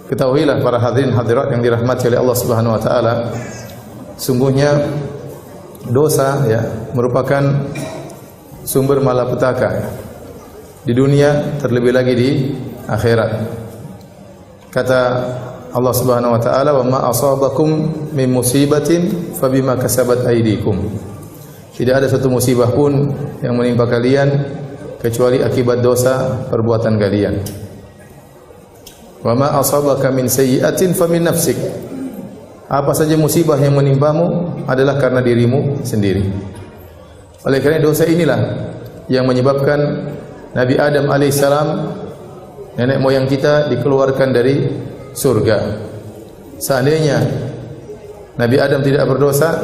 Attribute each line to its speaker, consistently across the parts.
Speaker 1: Ketahuilah para hadirin hadirat yang dirahmati oleh Allah Subhanahu wa taala, sungguhnya dosa ya merupakan sumber malapetaka ya. Di dunia terlebih lagi di akhirat. Kata Allah Subhanahu wa taala, "Wa ma asabakum min musibatin fabima kasabat aydikum." Tidak ada satu musibah pun yang menimpa kalian kecuali akibat dosa perbuatan kalian. Wa ma asabaka min sayyi'atin famin nafsik. Apa saja musibah yang menimpamu adalah karena dirimu sendiri. Oleh karena dosa inilah yang menyebabkan Nabi Adam alaihissalam, nenek moyang kita, dikeluarkan dari surga. Seandainya Nabi Adam tidak berdosa,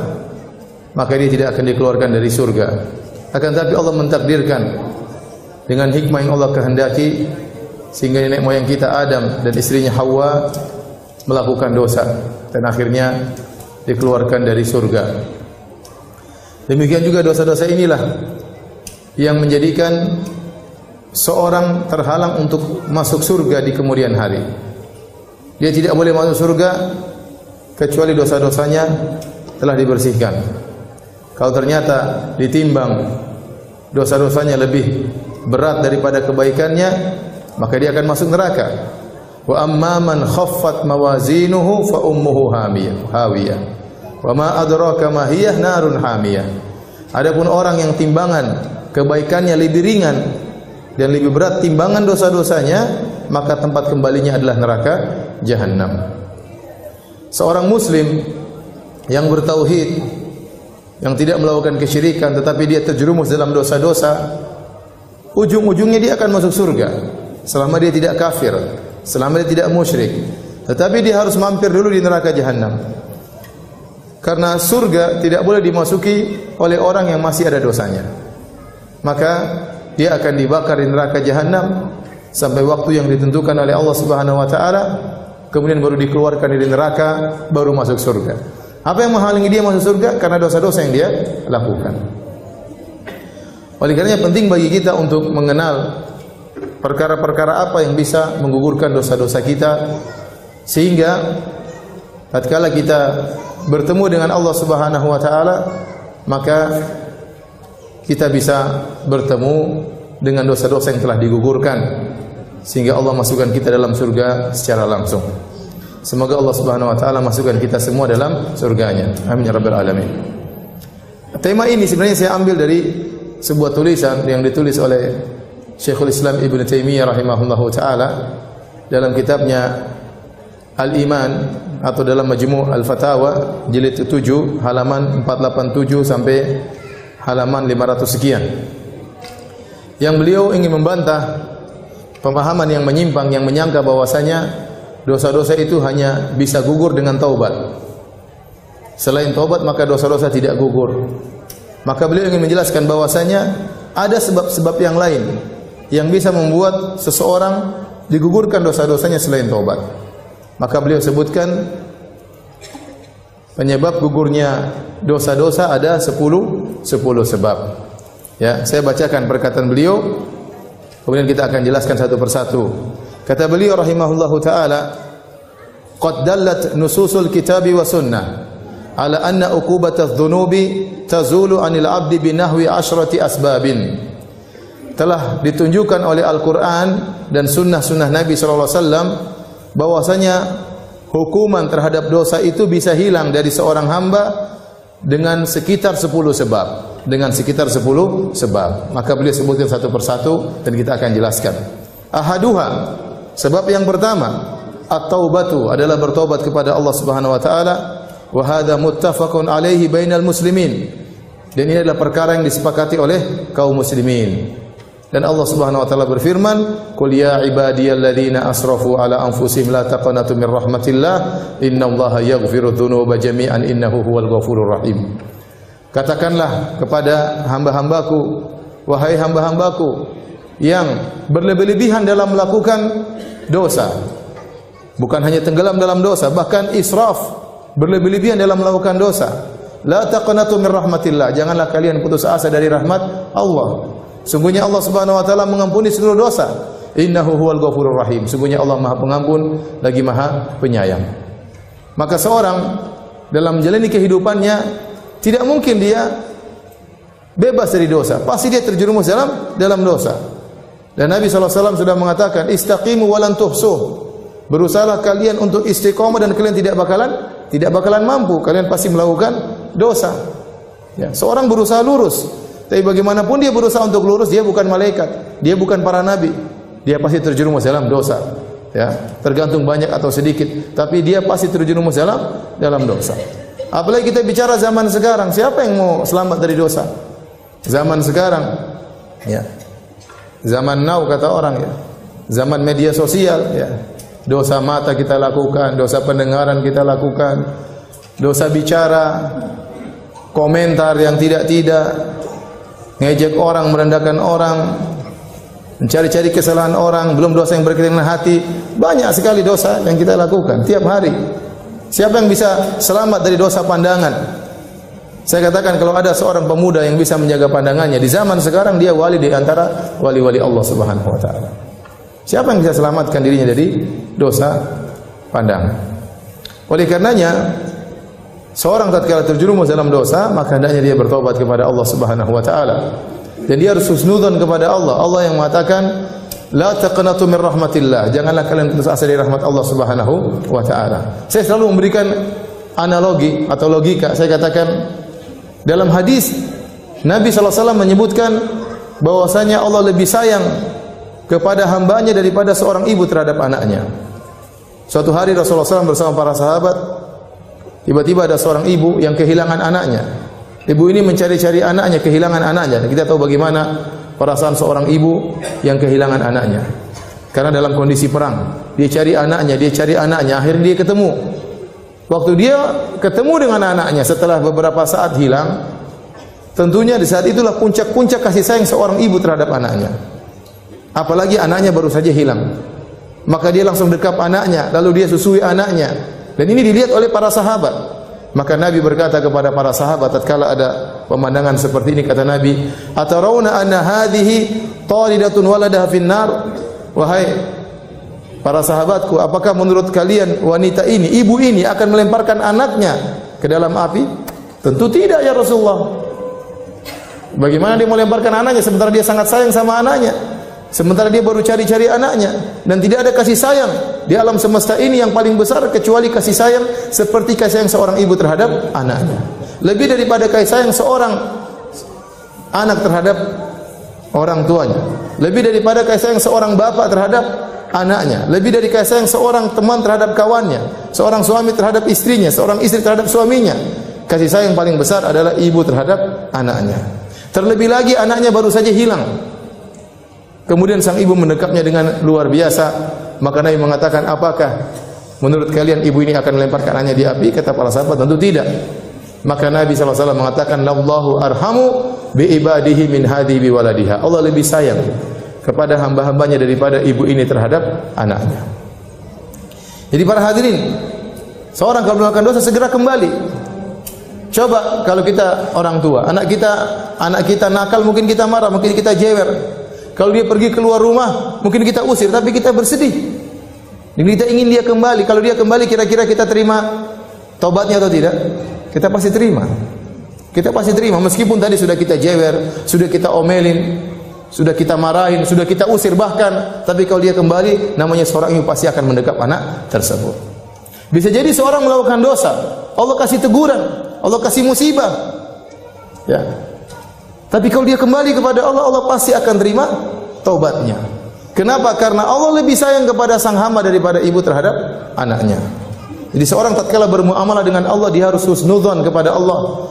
Speaker 1: maka dia tidak akan dikeluarkan dari surga. Akan tetapi Allah mentakdirkan dengan hikmah yang Allah kehendaki, sehingga nenek moyang kita Adam dan istrinya Hawa melakukan dosa dan akhirnya dikeluarkan dari surga. Demikian juga dosa-dosa inilah yang menjadikan seorang terhalang untuk masuk surga di kemudian hari. Dia tidak boleh masuk surga kecuali dosa-dosanya telah dibersihkan. Kalau ternyata ditimbang dosa-dosanya lebih berat daripada kebaikannya, maka dia akan masuk neraka. Wa amma man khaffat mawazinuhu fa ummuhu hawiyah. Wa ma adraka ma hiya narun hamiyah. Adapun orang yang timbangan kebaikannya lebih ringan dan lebih berat timbangan dosa-dosanya, maka tempat kembalinya adalah neraka jahanam. Seorang muslim yang bertauhid, yang tidak melakukan kesyirikan tetapi dia terjerumus dalam dosa-dosa, ujung-ujungnya dia akan masuk surga selama dia tidak kafir, selama dia tidak musyrik. Tetapi dia harus mampir dulu di neraka jahanam. Karena surga tidak boleh dimasuki oleh orang yang masih ada dosanya. Maka dia akan dibakar di neraka jahanam sampai waktu yang ditentukan oleh Allah Subhanahu wa taala, kemudian baru dikeluarkan dari neraka, baru masuk surga. Apa yang menghalangi dia masuk surga? Karena dosa-dosa yang dia lakukan. Oleh karenanya penting bagi kita untuk mengenal perkara-perkara apa yang bisa menggugurkan dosa-dosa kita, sehingga tatkala kita bertemu dengan Allah Subhanahu wa taala, maka kita bisa bertemu dengan dosa-dosa yang telah digugurkan, sehingga Allah masukkan kita dalam surga secara langsung. Semoga Allah Subhanahu wa taala masukkan kita semua dalam surganya. Amin ya rabbal alamin. Tema ini sebenarnya saya ambil dari sebuah tulisan yang ditulis oleh Syekhul Islam Ibnu Taimiyah rahimahullahu taala dalam kitabnya Al-Iman atau dalam Majmu' Al-Fatawa jilid 7 halaman 487 sampai halaman 500 sekian. Yang beliau ingin membantah pemahaman yang menyimpang yang menyangka bahwasanya dosa-dosa itu hanya bisa gugur dengan taubat. Selain taubat maka dosa-dosa tidak gugur. Maka beliau ingin menjelaskan bahwasanya ada sebab-sebab yang lain yang bisa membuat seseorang digugurkan dosa-dosanya selain taubat. Maka beliau sebutkan penyebab gugurnya dosa-dosa ada 10 sebab. Ya, saya bacakan perkataan beliau, kemudian kita akan jelaskan satu persatu. Kata beliau rahimahullahu taala, "Qad dallat nususul kitabi wa sunnah ala anna uqubatadz dzunubi tazulu 'anil 'abdi binahwi 'ashrati asbabin." Telah ditunjukkan oleh Al-Qur'an dan sunnah-sunnah Nabi sallallahu alaihi wasallam bahwasanya hukuman terhadap dosa itu bisa hilang dari seorang hamba dengan sekitar 10 sebab. Dengan sekitar 10 sebab. Maka beliau sebutkan satu persatu dan kita akan jelaskan. Ahaduha, sebab yang pertama, at-taubatu adalah bertobat kepada Allah Subhanahu wa taala, wa hadza muttafaqun alaihi bainal muslimin. Dan ini adalah perkara yang disepakati oleh kaum muslimin. Dan Allah Subhanahu wa taala berfirman, "Qul ya ibadiyalladzina asrafu ala anfusihim la taqnatu min rahmatillah, innallaha yaghfiru dzunuba jami'an innahu huwal ghafurur rahim." Katakanlah kepada hamba-hambaku, wahai hamba-hambaku yang berlebih-lebihan dalam melakukan dosa. Bukan hanya tenggelam dalam dosa, bahkan israf, berlebih-lebihan dalam melakukan dosa. La taqnatu min rahmatillah, janganlah kalian putus asa dari rahmat Allah. Sungguhnya Allah Subhanahu wa taala mengampuni seluruh dosa. Innahu huwal ghafurur rahim. Sungguhnya Allah Maha Pengampun lagi Maha Penyayang. Maka seorang dalam menjalani kehidupannya tidak mungkin dia bebas dari dosa. Pasti dia terjerumus dalam dosa. Dan Nabi SAW sudah mengatakan, istaqimu walan tuhsuh. Berusahalah kalian untuk istiqomah dan kalian tidak bakalan mampu. Kalian pasti melakukan dosa. Ya, seorang berusaha lurus, tapi bagaimanapun dia berusaha untuk lurus, dia bukan malaikat, dia bukan para nabi. Dia pasti terjerumus dalam dosa. Ya, tergantung banyak atau sedikit, tapi dia pasti terjerumus dalam dosa. Apalagi kita bicara zaman sekarang, siapa yang mau selamat dari dosa? Zaman sekarang, ya. Zaman now kata orang, ya. Zaman media sosial, ya. Dosa mata kita lakukan, dosa pendengaran kita lakukan, dosa bicara, komentar yang tidak-tidak, ngejek orang, merendahkan orang, mencari-cari kesalahan orang, belum dosa yang berkaitan dengan hati. Banyak sekali dosa yang kita lakukan tiap hari. Siapa yang bisa selamat dari dosa pandangan? Saya katakan kalau ada seorang pemuda yang bisa menjaga pandangannya di zaman sekarang, dia wali di antara wali-wali Allah Subhanahu wa taala. Siapa yang bisa selamatkan dirinya dari dosa pandangan? Oleh karenanya, seorang tatkala terjerumus dalam dosa, maka hendaknya dia bertobat kepada Allah Subhanahu wa taala. Dan dia harus husnudzon kepada Allah. Allah yang mengatakan, la taqnatu min rahmatillah. Janganlah kalian putus asa dari rahmat Allah Subhanahu wa taala. Saya selalu memberikan analogi atau logika. Saya katakan dalam hadis Nabi SAW menyebutkan bahwasanya Allah lebih sayang kepada hambanya daripada seorang ibu terhadap anaknya. Suatu hari Rasulullah SAW bersama para sahabat, tiba-tiba ada seorang ibu yang kehilangan anaknya. Ibu ini mencari-cari anaknya, kehilangan anaknya. Dan kita tahu bagaimana perasaan seorang ibu yang kehilangan anaknya. Karena dalam kondisi perang, dia cari anaknya, akhirnya dia ketemu. Waktu dia ketemu dengan anaknya setelah beberapa saat hilang, tentunya di saat itulah puncak-puncak kasih sayang seorang ibu terhadap anaknya. Apalagi anaknya baru saja hilang. Maka dia langsung dekap anaknya, lalu dia susui anaknya. Dan ini dilihat oleh para sahabat. Maka Nabi berkata kepada para sahabat tatkala ada pemandangan seperti ini, kata Nabi, "Atarawna anna hadhihi talidatun waladaha finnar?" Wahai para sahabatku, apakah menurut kalian wanita ini, ibu ini akan melemparkan anaknya ke dalam api? Tentu tidak ya Rasulullah. Bagaimana dia melemparkan anaknya sementara dia sangat sayang sama anaknya? Sementara dia baru cari-cari anaknya dan tidak ada kasih sayang di alam semesta ini yang paling besar kecuali kasih sayang seperti kasih sayang seorang ibu terhadap anaknya. Lebih daripada kasih sayang seorang anak terhadap orang tuanya. Lebih daripada kasih sayang seorang bapak terhadap anaknya. Lebih dari kasih sayang seorang teman terhadap kawannya, seorang suami terhadap istrinya, seorang istri terhadap suaminya. Kasih sayang paling besar adalah ibu terhadap anaknya. Terlebih lagi anaknya baru saja hilang. Kemudian sang ibu mendekapnya dengan luar biasa. Maka Nabi mengatakan, apakah menurut kalian ibu ini akan melemparkan anaknya di api? Kata para sahabat, tentu tidak. Maka Nabi SAW mengatakan, Allahu arhamu bi ibadihi min hadi bi waladiha. Allah lebih sayang kepada hamba-hambanya daripada ibu ini terhadap anaknya. Jadi para hadirin, seorang kalau melakukan dosa segera kembali. Coba kalau kita orang tua, anak kita nakal, mungkin kita marah, mungkin kita jewer. Kalau dia pergi keluar rumah, mungkin kita usir, tapi kita bersedih. Dan kita ingin dia kembali. Kalau dia kembali, kira-kira kita terima taubatnya atau tidak? Kita pasti terima. Kita pasti terima. Meskipun tadi sudah kita jewer, sudah kita omelin, sudah kita marahin, sudah kita usir bahkan. Tapi kalau dia kembali, namanya seorang ibu pasti akan mendekap anak tersebut. Bisa jadi seorang melakukan dosa, Allah kasih teguran, Allah kasih musibah. Ya. Tapi kalau dia kembali kepada Allah, Allah pasti akan terima taubatnya. Kenapa? Karena Allah lebih sayang kepada sang hamba daripada ibu terhadap anaknya. Jadi seorang tatkala bermuamalah dengan Allah, dia harus husnudzon kepada Allah.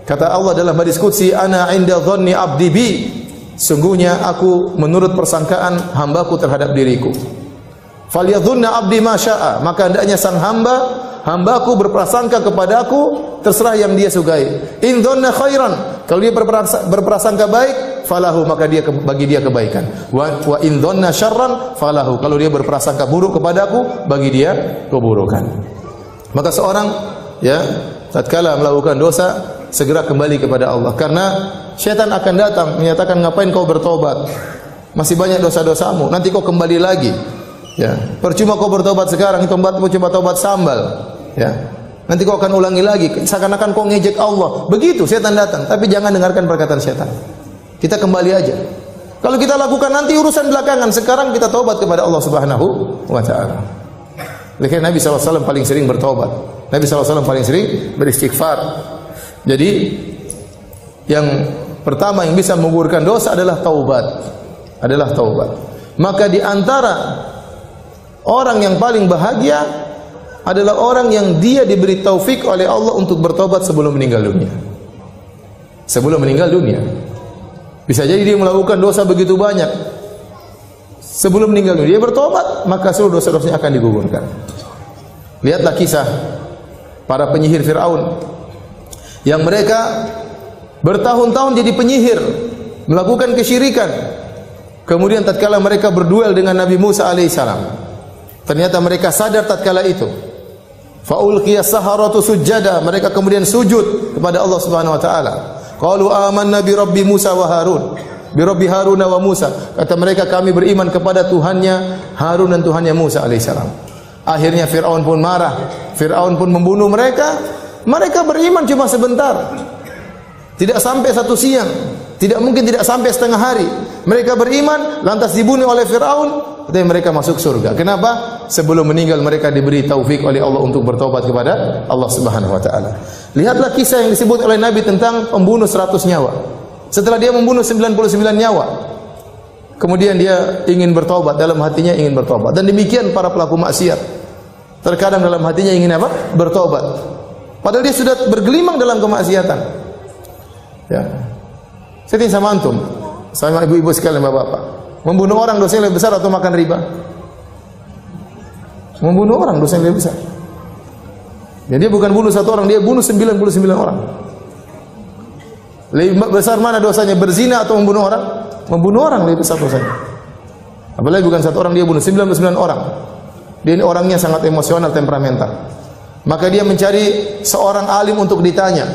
Speaker 1: Kata Allah dalam hadis qudsi, "Ana 'inda dhanni 'abdi bi." Sungguhnya aku menurut persangkaan hambaku terhadap diriku. Falyadhunna 'abdi ma syaa. Maka hendaknya sang hambaku berprasangka kepadaku terserah yang dia sukai. In dhanna khairan, kalau dia berprasangka baik, falahu, maka bagi dia kebaikan. Wa in dhanna syarran falahu, kalau dia berprasangka buruk kepadaku, bagi dia keburukan. Maka seorang ya tatkala melakukan dosa segera kembali kepada Allah, karena syaitan akan datang menyatakan, ngapain kau bertobat? Masih banyak dosa-dosamu. Nanti kau kembali lagi. Ya, percuma kau bertobat sekarang, itu coba tobat sambal. Ya. Nanti kau akan ulangi lagi, seakan-akan kau ngejek Allah. Begitu setan datang, tapi jangan dengarkan perkataan setan. Kita kembali aja. Kalau kita lakukan nanti urusan belakangan, sekarang kita taubat kepada Allah Subhanahu wa taala. Karena Nabi SAW paling sering bertobat. Nabi SAW paling sering beristighfar. Jadi yang pertama yang bisa menggugurkan dosa adalah taubat. Maka di antara orang yang paling bahagia adalah orang yang dia diberi taufik oleh Allah untuk bertobat sebelum meninggal dunia. Sebelum meninggal dunia. Bisa jadi dia melakukan dosa begitu banyak. Sebelum meninggal dunia dia bertobat, maka seluruh dosa-dosanya akan digugurkan. Lihatlah kisah para penyihir Fir'aun yang mereka bertahun-tahun jadi penyihir, melakukan kesyirikan. Kemudian tatkala mereka berduel dengan Nabi Musa alaihissalam, ternyata mereka sadar tatkala itu. Faulqiyas saharatu sujada, mereka kemudian sujud kepada Allah Subhanahu wa taala. Qalu amanna bi rabbi Musa wa Harun, bi rabbi Harun wa Musa. Kata mereka, kami beriman kepada Tuhannya Harun dan Tuhannya Musa alaihissalam. Akhirnya Fir'aun pun marah. Fir'aun pun membunuh mereka. Mereka beriman cuma sebentar. Tidak sampai satu siang. Tidak mungkin tidak sampai setengah hari. Mereka beriman, lantas dibunuh oleh Fir'aun. Tapi mereka masuk surga. Kenapa? Sebelum meninggal mereka diberi taufik oleh Allah untuk bertobat kepada Allah Subhanahu wa taala. Lihatlah kisah yang disebut oleh Nabi tentang pembunuh 100 nyawa. Setelah dia membunuh 99 nyawa, kemudian dia ingin bertobat, dalam hatinya ingin bertobat. Dan demikian para pelaku maksiat. Terkadang dalam hatinya ingin apa? Bertobat. Padahal dia sudah bergelimang dalam kemaksiatan. Ya. Saya tanya sama antum, sama ibu-ibu sekalian, bapak-bapak, membunuh orang dosa yang lebih besar atau makan riba? Membunuh orang dosa yang lebih besar. Jadi dia bukan bunuh satu orang, dia bunuh 99 orang. Lebih besar mana dosanya, berzina atau membunuh orang? Membunuh orang lebih besar dosanya. Apalagi bukan satu orang, dia bunuh 99 orang. Dia ini orangnya sangat emosional, temperamental. Maka dia mencari seorang alim untuk ditanya.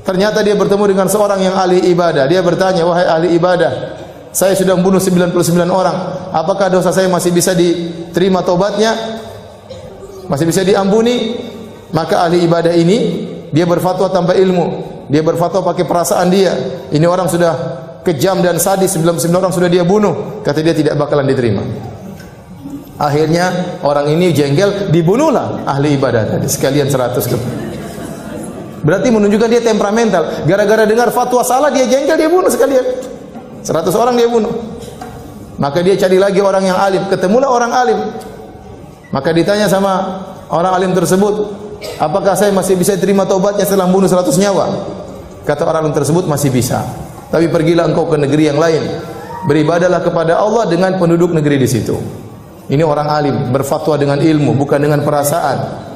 Speaker 1: Ternyata dia bertemu dengan seorang yang ahli ibadah. Dia bertanya, wahai ahli ibadah, saya sudah membunuh 99 orang. Apakah dosa saya masih bisa diterima tobatnya? Masih bisa diampuni? Maka ahli ibadah ini, dia berfatwa tanpa ilmu. Dia berfatwa pakai perasaan dia. Ini orang sudah kejam dan sadis, 99 orang sudah dia bunuh. Kata dia tidak bakalan diterima. Akhirnya orang ini jengkel, dibunuhlah ahli ibadah tadi. Sekalian 100 ke. Berarti menunjukkan dia temperamental. Gara-gara dengar fatwa salah dia jengkel, dia bunuh sekalian. 100 orang dia bunuh. Maka dia cari lagi orang yang alim. Ketemulah orang alim. Maka ditanya sama orang alim tersebut, apakah saya masih bisa terima taubatnya setelah membunuh 100 nyawa? Kata orang alim tersebut, masih bisa. Tapi pergilah engkau ke negeri yang lain. Beribadahlah kepada Allah dengan penduduk negeri di situ. Ini orang alim, berfatwa dengan ilmu, bukan dengan perasaan.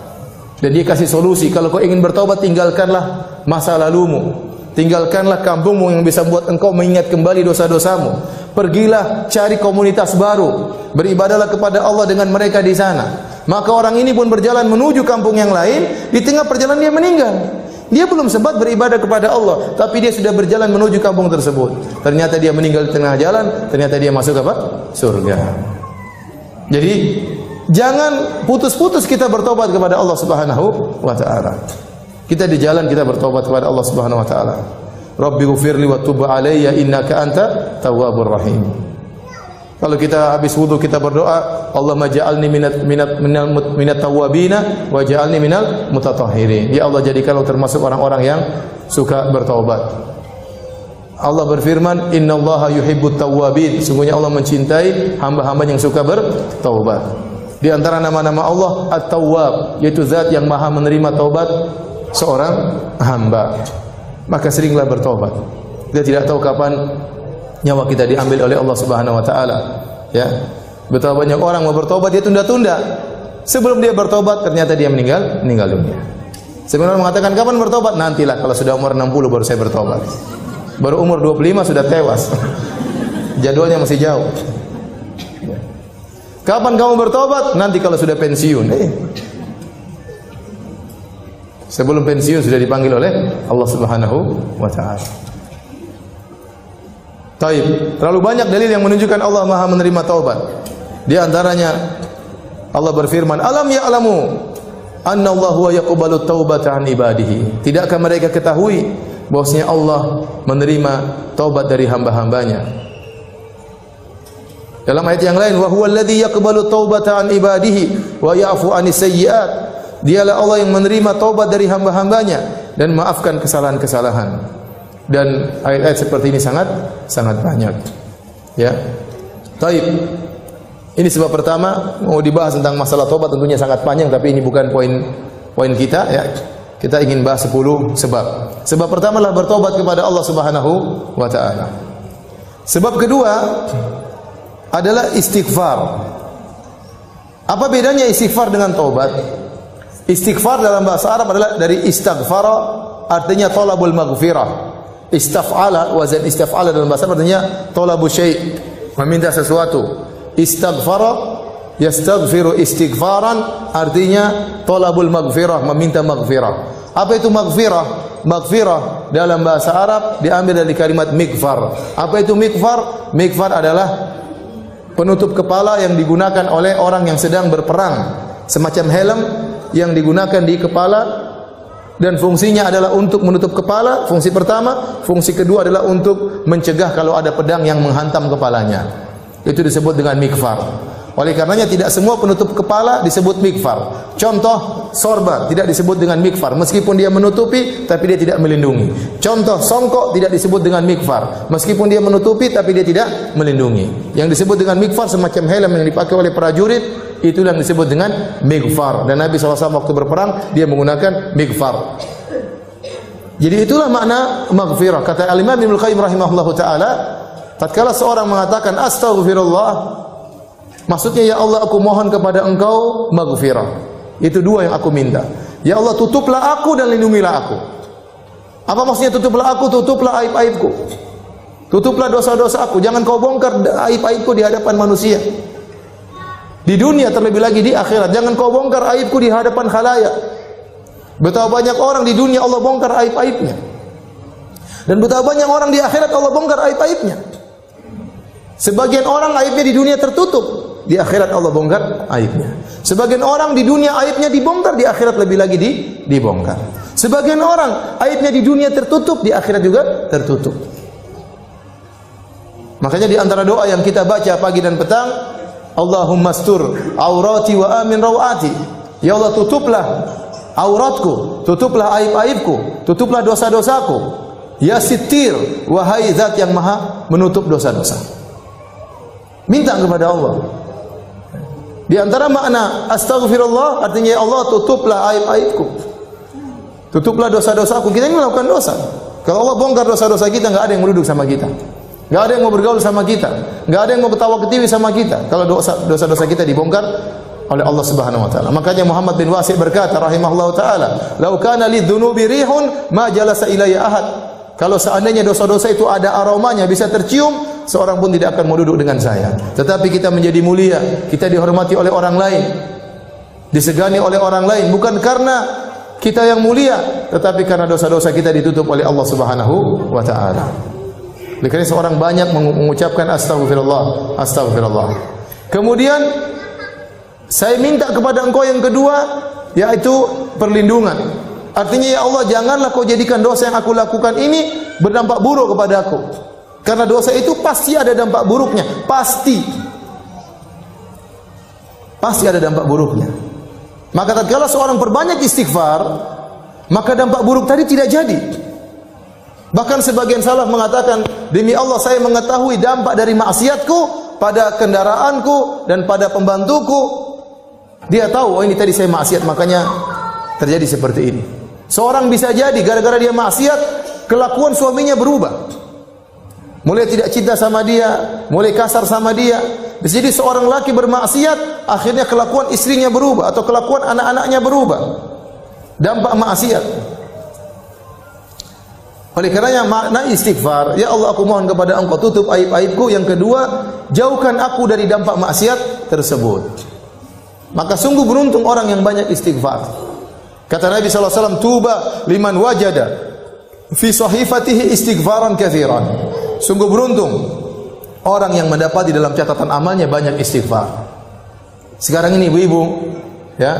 Speaker 1: Dan dia kasih solusi, kalau kau ingin bertaubat, tinggalkanlah masa lalumu. Tinggalkanlah kampungmu yang bisa membuat engkau mengingat kembali dosa-dosamu. Pergilah cari komunitas baru. Beribadahlah kepada Allah dengan mereka di sana. Maka orang ini pun berjalan menuju kampung yang lain. Di tengah perjalanan dia meninggal. Dia belum sempat beribadah kepada Allah, tapi dia sudah berjalan menuju kampung tersebut. Ternyata dia meninggal di tengah jalan. Ternyata dia masuk apa? Surga. Jadi jangan putus-putus kita bertobat kepada Allah Subhanahu wa taala. Kita di jalan kita bertobat kepada Allah Subhanahu wa taala. Rabbighfirli wa tub alayya innaka anta tawwabur rahim. Kalau kita habis wudu kita berdoa, Allahumma ja'alni minat tawwabina wa ja'alni minal mutatahhirin. Ya Allah, jadikanlah termasuk orang-orang yang suka bertaubat. Allah berfirman, innallaha yuhibbut tawwabin. Sungguhnya Allah mencintai hamba-hamba yang suka bertaubat. Di antara nama-nama Allah At-Tawwab, yaitu zat yang maha menerima taubat seorang hamba. Maka seringlah bertobat. Kita tidak tahu kapan nyawa kita diambil oleh Allah Subhanahu wa taala. Ya. Betapa banyak orang mau bertobat dia tunda-tunda. Sebelum dia bertobat ternyata dia meninggal dunia. Sebenarnya mengatakan kapan bertobat? Nantilah kalau sudah umur 60 baru saya bertobat. Baru umur 25 sudah tewas. Jadwalnya masih jauh. Kapan kamu bertobat? Nanti kalau sudah pensiun. Sebelum pensiun sudah dipanggil oleh Allah Subhanahu wa taala. Taib. Terlalu banyak dalil yang menunjukkan Allah Maha menerima taubat. Di antaranya Allah berfirman, "Alam ya'lamu anna Allah huwa yaqbalu taubata an ibadihi." Tidakkah mereka ketahui bahwasanya Allah menerima taubat dari hamba-hambanya? Dalam ayat yang lain, "Wa huwa alladhi yaqbalu taubata an ibadihi wa ya'fu anis sayyi'at." Dialah Allah yang menerima taubat dari hamba-hambanya dan maafkan kesalahan-kesalahan. Dan ayat-ayat seperti ini sangat banyak. Ya. Taib. Ini sebab pertama. Mau dibahas tentang masalah taubat tentunya sangat panjang, tapi ini bukan poin kita ya. Kita ingin bahas 10 sebab. Sebab pertama adalah bertobat kepada Allah Subhanahu wa taala. Sebab kedua adalah istighfar. Apa bedanya istighfar dengan taubat? Istighfar dalam bahasa Arab adalah dari istaghfara, artinya talabul maghfirah. Istaf'ala, wazan istaf'ala dalam bahasa Arab artinya talabu syai', meminta sesuatu. Istaghfara, yastaghfiru istighfaran, artinya talabul maghfirah, meminta maghfirah. Apa itu maghfirah? Maghfirah dalam bahasa Arab diambil dari kalimat mikfar. Apa itu mikfar? Mikfar adalah penutup kepala yang digunakan oleh orang yang sedang berperang, semacam helm yang digunakan di kepala. Dan fungsinya adalah untuk menutup kepala, fungsi pertama. Fungsi kedua adalah untuk mencegah kalau ada pedang yang menghantam kepalanya. Itu disebut dengan mikfar. Oleh karenanya tidak semua penutup kepala disebut mikfar. Contoh, sorban tidak disebut dengan mikfar, meskipun dia menutupi tapi dia tidak melindungi. Contoh, songkok tidak disebut dengan mikfar, meskipun dia menutupi tapi dia tidak melindungi. Yang disebut dengan mikfar semacam helm yang dipakai oleh prajurit, itulah yang disebut dengan mikfar. Dan Nabi SAW waktu berperang dia menggunakan mikfar. Jadi itulah makna maghfirah. Kata Al-Imam Ibnu Qayyim rahimahullahu taala, tatkala seorang mengatakan astaghfirullah, maksudnya ya Allah aku mohon kepada Engkau maghfirah. Itu dua yang aku minta. Ya Allah tutuplah aku dan lindungilah aku. Apa maksudnya tutuplah aku? Tutuplah aib-aibku. Tutuplah dosa-dosa aku. Jangan kau bongkar aib-aibku di hadapan manusia. Di dunia terlebih lagi di akhirat. Jangan kau bongkar aibku di hadapan khalayak. Betapa banyak orang di dunia Allah bongkar aib-aibnya. Dan betapa banyak orang di akhirat Allah bongkar aib-aibnya. Sebagian orang aibnya di dunia tertutup, di akhirat Allah bongkar aibnya. Sebagian orang di dunia aibnya dibongkar, di akhirat lebih lagi dibongkar. Sebagian orang aibnya di dunia tertutup, di akhirat juga tertutup. Makanya di antara doa yang kita baca pagi dan petang, Allahumma astur aurati wa amin rawati. Ya Allah tutuplah auratku, tutuplah aib-aibku, tutuplah dosa-dosaku. Ya Sittir, wahai zat yang maha menutup dosa-dosa. Minta kepada Allah. Di antara makna astaghfirullah artinya ya Allah tutuplah aib-aibku. Tutuplah dosa-dosaku. Kita ini melakukan dosa. Kalau Allah bongkar dosa-dosa kita, enggak ada yang duduk sama kita. Enggak ada yang mau bergaul sama kita. Enggak ada yang mau ketawa ketiwi sama kita. Kalau dosa-dosa kita dibongkar oleh Allah Subhanahu wa taala. Makanya Muhammad bin Wasi' berkata rahimahullahu taala, "Lau kana lidzunubi rihun ma jalasa ilayya ahad." Kalau seandainya dosa-dosa itu ada aromanya bisa tercium, seorang pun tidak akan mau duduk dengan saya. Tetapi kita menjadi mulia, kita dihormati oleh orang lain, disegani oleh orang lain, bukan karena kita yang mulia, tetapi karena dosa-dosa kita ditutup oleh Allah Subhanahu wa taala. Oleh karena seorang banyak mengucapkan astagfirullah, astagfirullah. Kemudian saya minta kepada Engkau yang kedua, yaitu perlindungan. Artinya ya Allah janganlah kau jadikan dosa yang aku lakukan ini berdampak buruk kepada aku. Karena dosa itu pasti ada dampak buruknya, pasti ada dampak buruknya. Maka tatkala seorang perbanyak istighfar, maka dampak buruk tadi tidak jadi. Bahkan sebagian salaf mengatakan, demi Allah saya mengetahui dampak dari maksiatku pada kendaraanku dan pada pembantuku. Dia tahu, oh ini tadi saya maksiat makanya terjadi seperti ini. Seorang bisa jadi gara-gara dia maksiat, kelakuan suaminya berubah. Mulai tidak cinta sama dia, mulai kasar sama dia. Bisa jadi seorang laki bermaksiat, akhirnya kelakuan istrinya berubah atau kelakuan anak-anaknya berubah. Dampak maksiat. Oleh karenanya makna istighfar, ya Allah aku mohon kepada Engkau tutup aib-aibku. Yang kedua, jauhkan aku dari dampak maksiat tersebut. Maka sungguh beruntung orang yang banyak istighfar. Kata Nabi SAW, tuba liman wajada fi sahifatihi istighfaran katsiran. Sungguh beruntung orang yang mendapati dalam catatan amalnya banyak istighfar. Sekarang ini ibu-ibu, ya,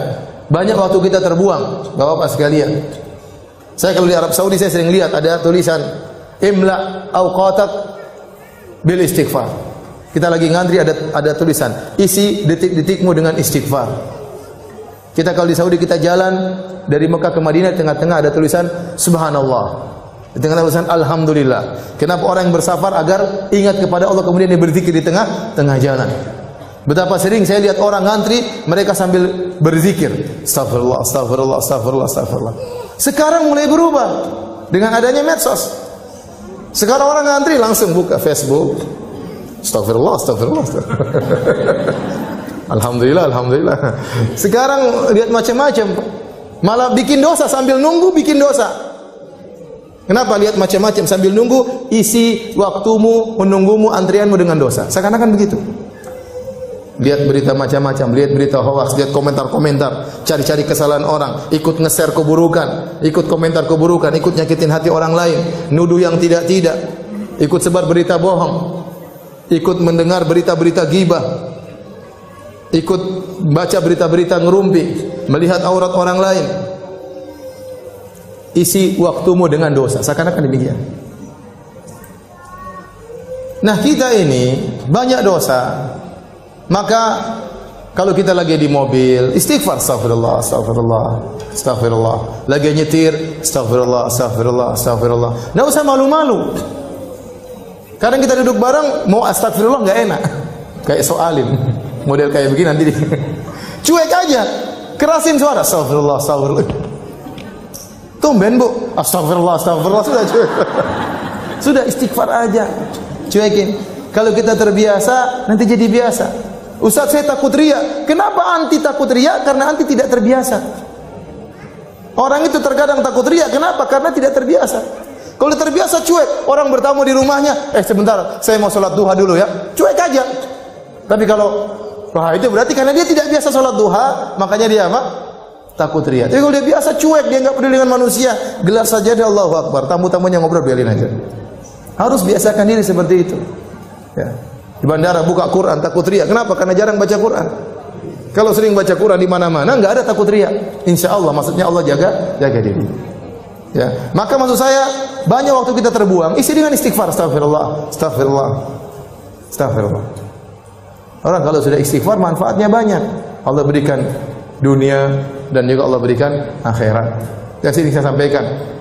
Speaker 1: banyak waktu kita terbuang, Bapak-bapak sekalian. Saya kalau di Arab Saudi saya sering lihat ada tulisan imla awqatak bil istighfar. Kita lagi ngantri ada tulisan isi detik-detikmu dengan istighfar. Kita kalau di Saudi kita jalan dari Mekah ke Madinah, tengah-tengah ada tulisan subhanallah. Di tengah tulisan alhamdulillah. Kenapa orang yang bersafar agar ingat kepada Allah kemudian dia berzikir di tengah jalan. Betapa sering saya lihat orang ngantri, mereka sambil berzikir, astagfirullah, astagfirullah, astagfirullah, astagfirullah. Sekarang mulai berubah dengan adanya medsos. Sekarang orang ngantri langsung buka Facebook, astagfirullah, astagfirullah, astagfirullah. Alhamdulillah, alhamdulillah. Sekarang lihat macam-macam, malah bikin dosa sambil nunggu bikin dosa. Kenapa lihat macam-macam sambil nunggu? Isi waktumu menunggumu antrianmu dengan dosa. Seakan-akan begitu. Lihat berita macam-macam, lihat berita hoax, lihat komentar-komentar, cari-cari kesalahan orang, ikut nge-share keburukan, ikut komentar keburukan, ikut nyakitin hati orang lain, nuduh yang tidak-tidak, ikut sebar berita bohong, ikut mendengar berita-berita ghibah, ikut baca berita-berita ngerumpi, melihat aurat orang lain. Isi waktumu dengan dosa, seakan-akan demikian. Nah, kita ini banyak dosa. Maka kalau kita lagi di mobil, istighfar, astagfirullah, astagfirullah, astagfirullah. Lagi nyetir, astagfirullah, astagfirullah, astagfirullah. Nggak usah malu-malu. Kadang kita duduk bareng, mau astagfirullah nggak enak. Kayak soalim, model kayak begini nanti. Cuek aja, kerasin suara, astagfirullah, astagfirullah. Tumben bu, astagfirullah, astagfirullah, sudah cuek. Sudah istighfar aja, cuekin. Kalau kita terbiasa, nanti jadi biasa. Ustaz, saya takut riya. Kenapa anti takut riya? Karena anti tidak terbiasa. Orang itu terkadang takut riya. Kenapa? Karena tidak terbiasa. Kalau terbiasa cuek, orang bertamu di rumahnya, sebentar, saya mau sholat duha dulu ya. Cuek aja. Tapi kalau, wah itu berarti karena dia tidak biasa sholat duha, makanya dia apa? Takut riya. Tapi kalau dia biasa cuek, dia nggak peduli dengan manusia, gelar saja dia Allahu Akbar. Tamu-tamunya ngobrol, biarin aja. Harus biasakan diri seperti itu. Ya. Di bandara buka Quran, takut riya. Kenapa? Karena jarang baca Quran. Kalau sering baca Quran di mana-mana, nggak ada takut riya. Insya Allah, maksudnya Allah jaga diri. Ya. Maka maksud saya, banyak waktu kita terbuang, isi dengan istighfar, astagfirullah, astagfirullah, astagfirullah. Orang kalau sudah istighfar, manfaatnya banyak. Allah berikan dunia dan juga Allah berikan akhirat. Yang sini saya sampaikan.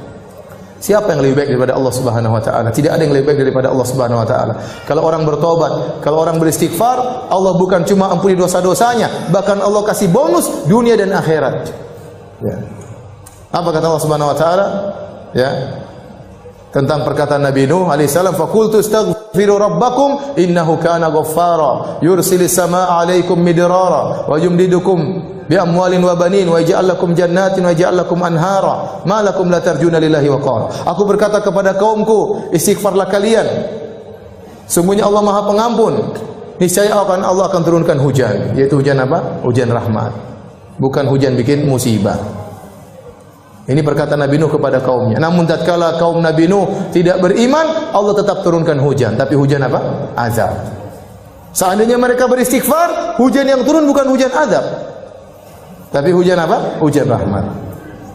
Speaker 1: Siapa yang lebih baik daripada Allah Subhanahu wa taala? Tidak ada yang lebih baik daripada Allah Subhanahu wa taala. Kalau orang bertobat, kalau orang beristighfar, Allah bukan cuma ampuni dosa-dosanya, bahkan Allah kasih bonus dunia dan akhirat. Ya. Apa kata Allah Subhanahu wa taala? Ya. Tentang perkataan Nabi Nuh alaihi salam, "Faqultu astaghfiru rabbakum innahu kana ghaffara, yursilis samaa'a 'alaikum midrara wa yumdidukum bi amwalin wa banin wa yaj'al lakum jannatin wa yaj'al lakum anhara ma lakum la tarjuna lillahi waqara." Aku berkata kepada kaumku, istighfarlah kalian. Sungguhnya Allah Maha Pengampun. Niscaya Allah akan turunkan hujan, yaitu hujan apa? Hujan rahmat. Bukan hujan bikin musibah. Ini perkataan Nabi Nuh kepada kaumnya. Namun tatkala kaum Nabi Nuh tidak beriman, Allah tetap turunkan hujan, tapi hujan apa? Azab. Seandainya mereka beristighfar, hujan yang turun bukan hujan azab, tapi hujan apa? Hujan rahmat.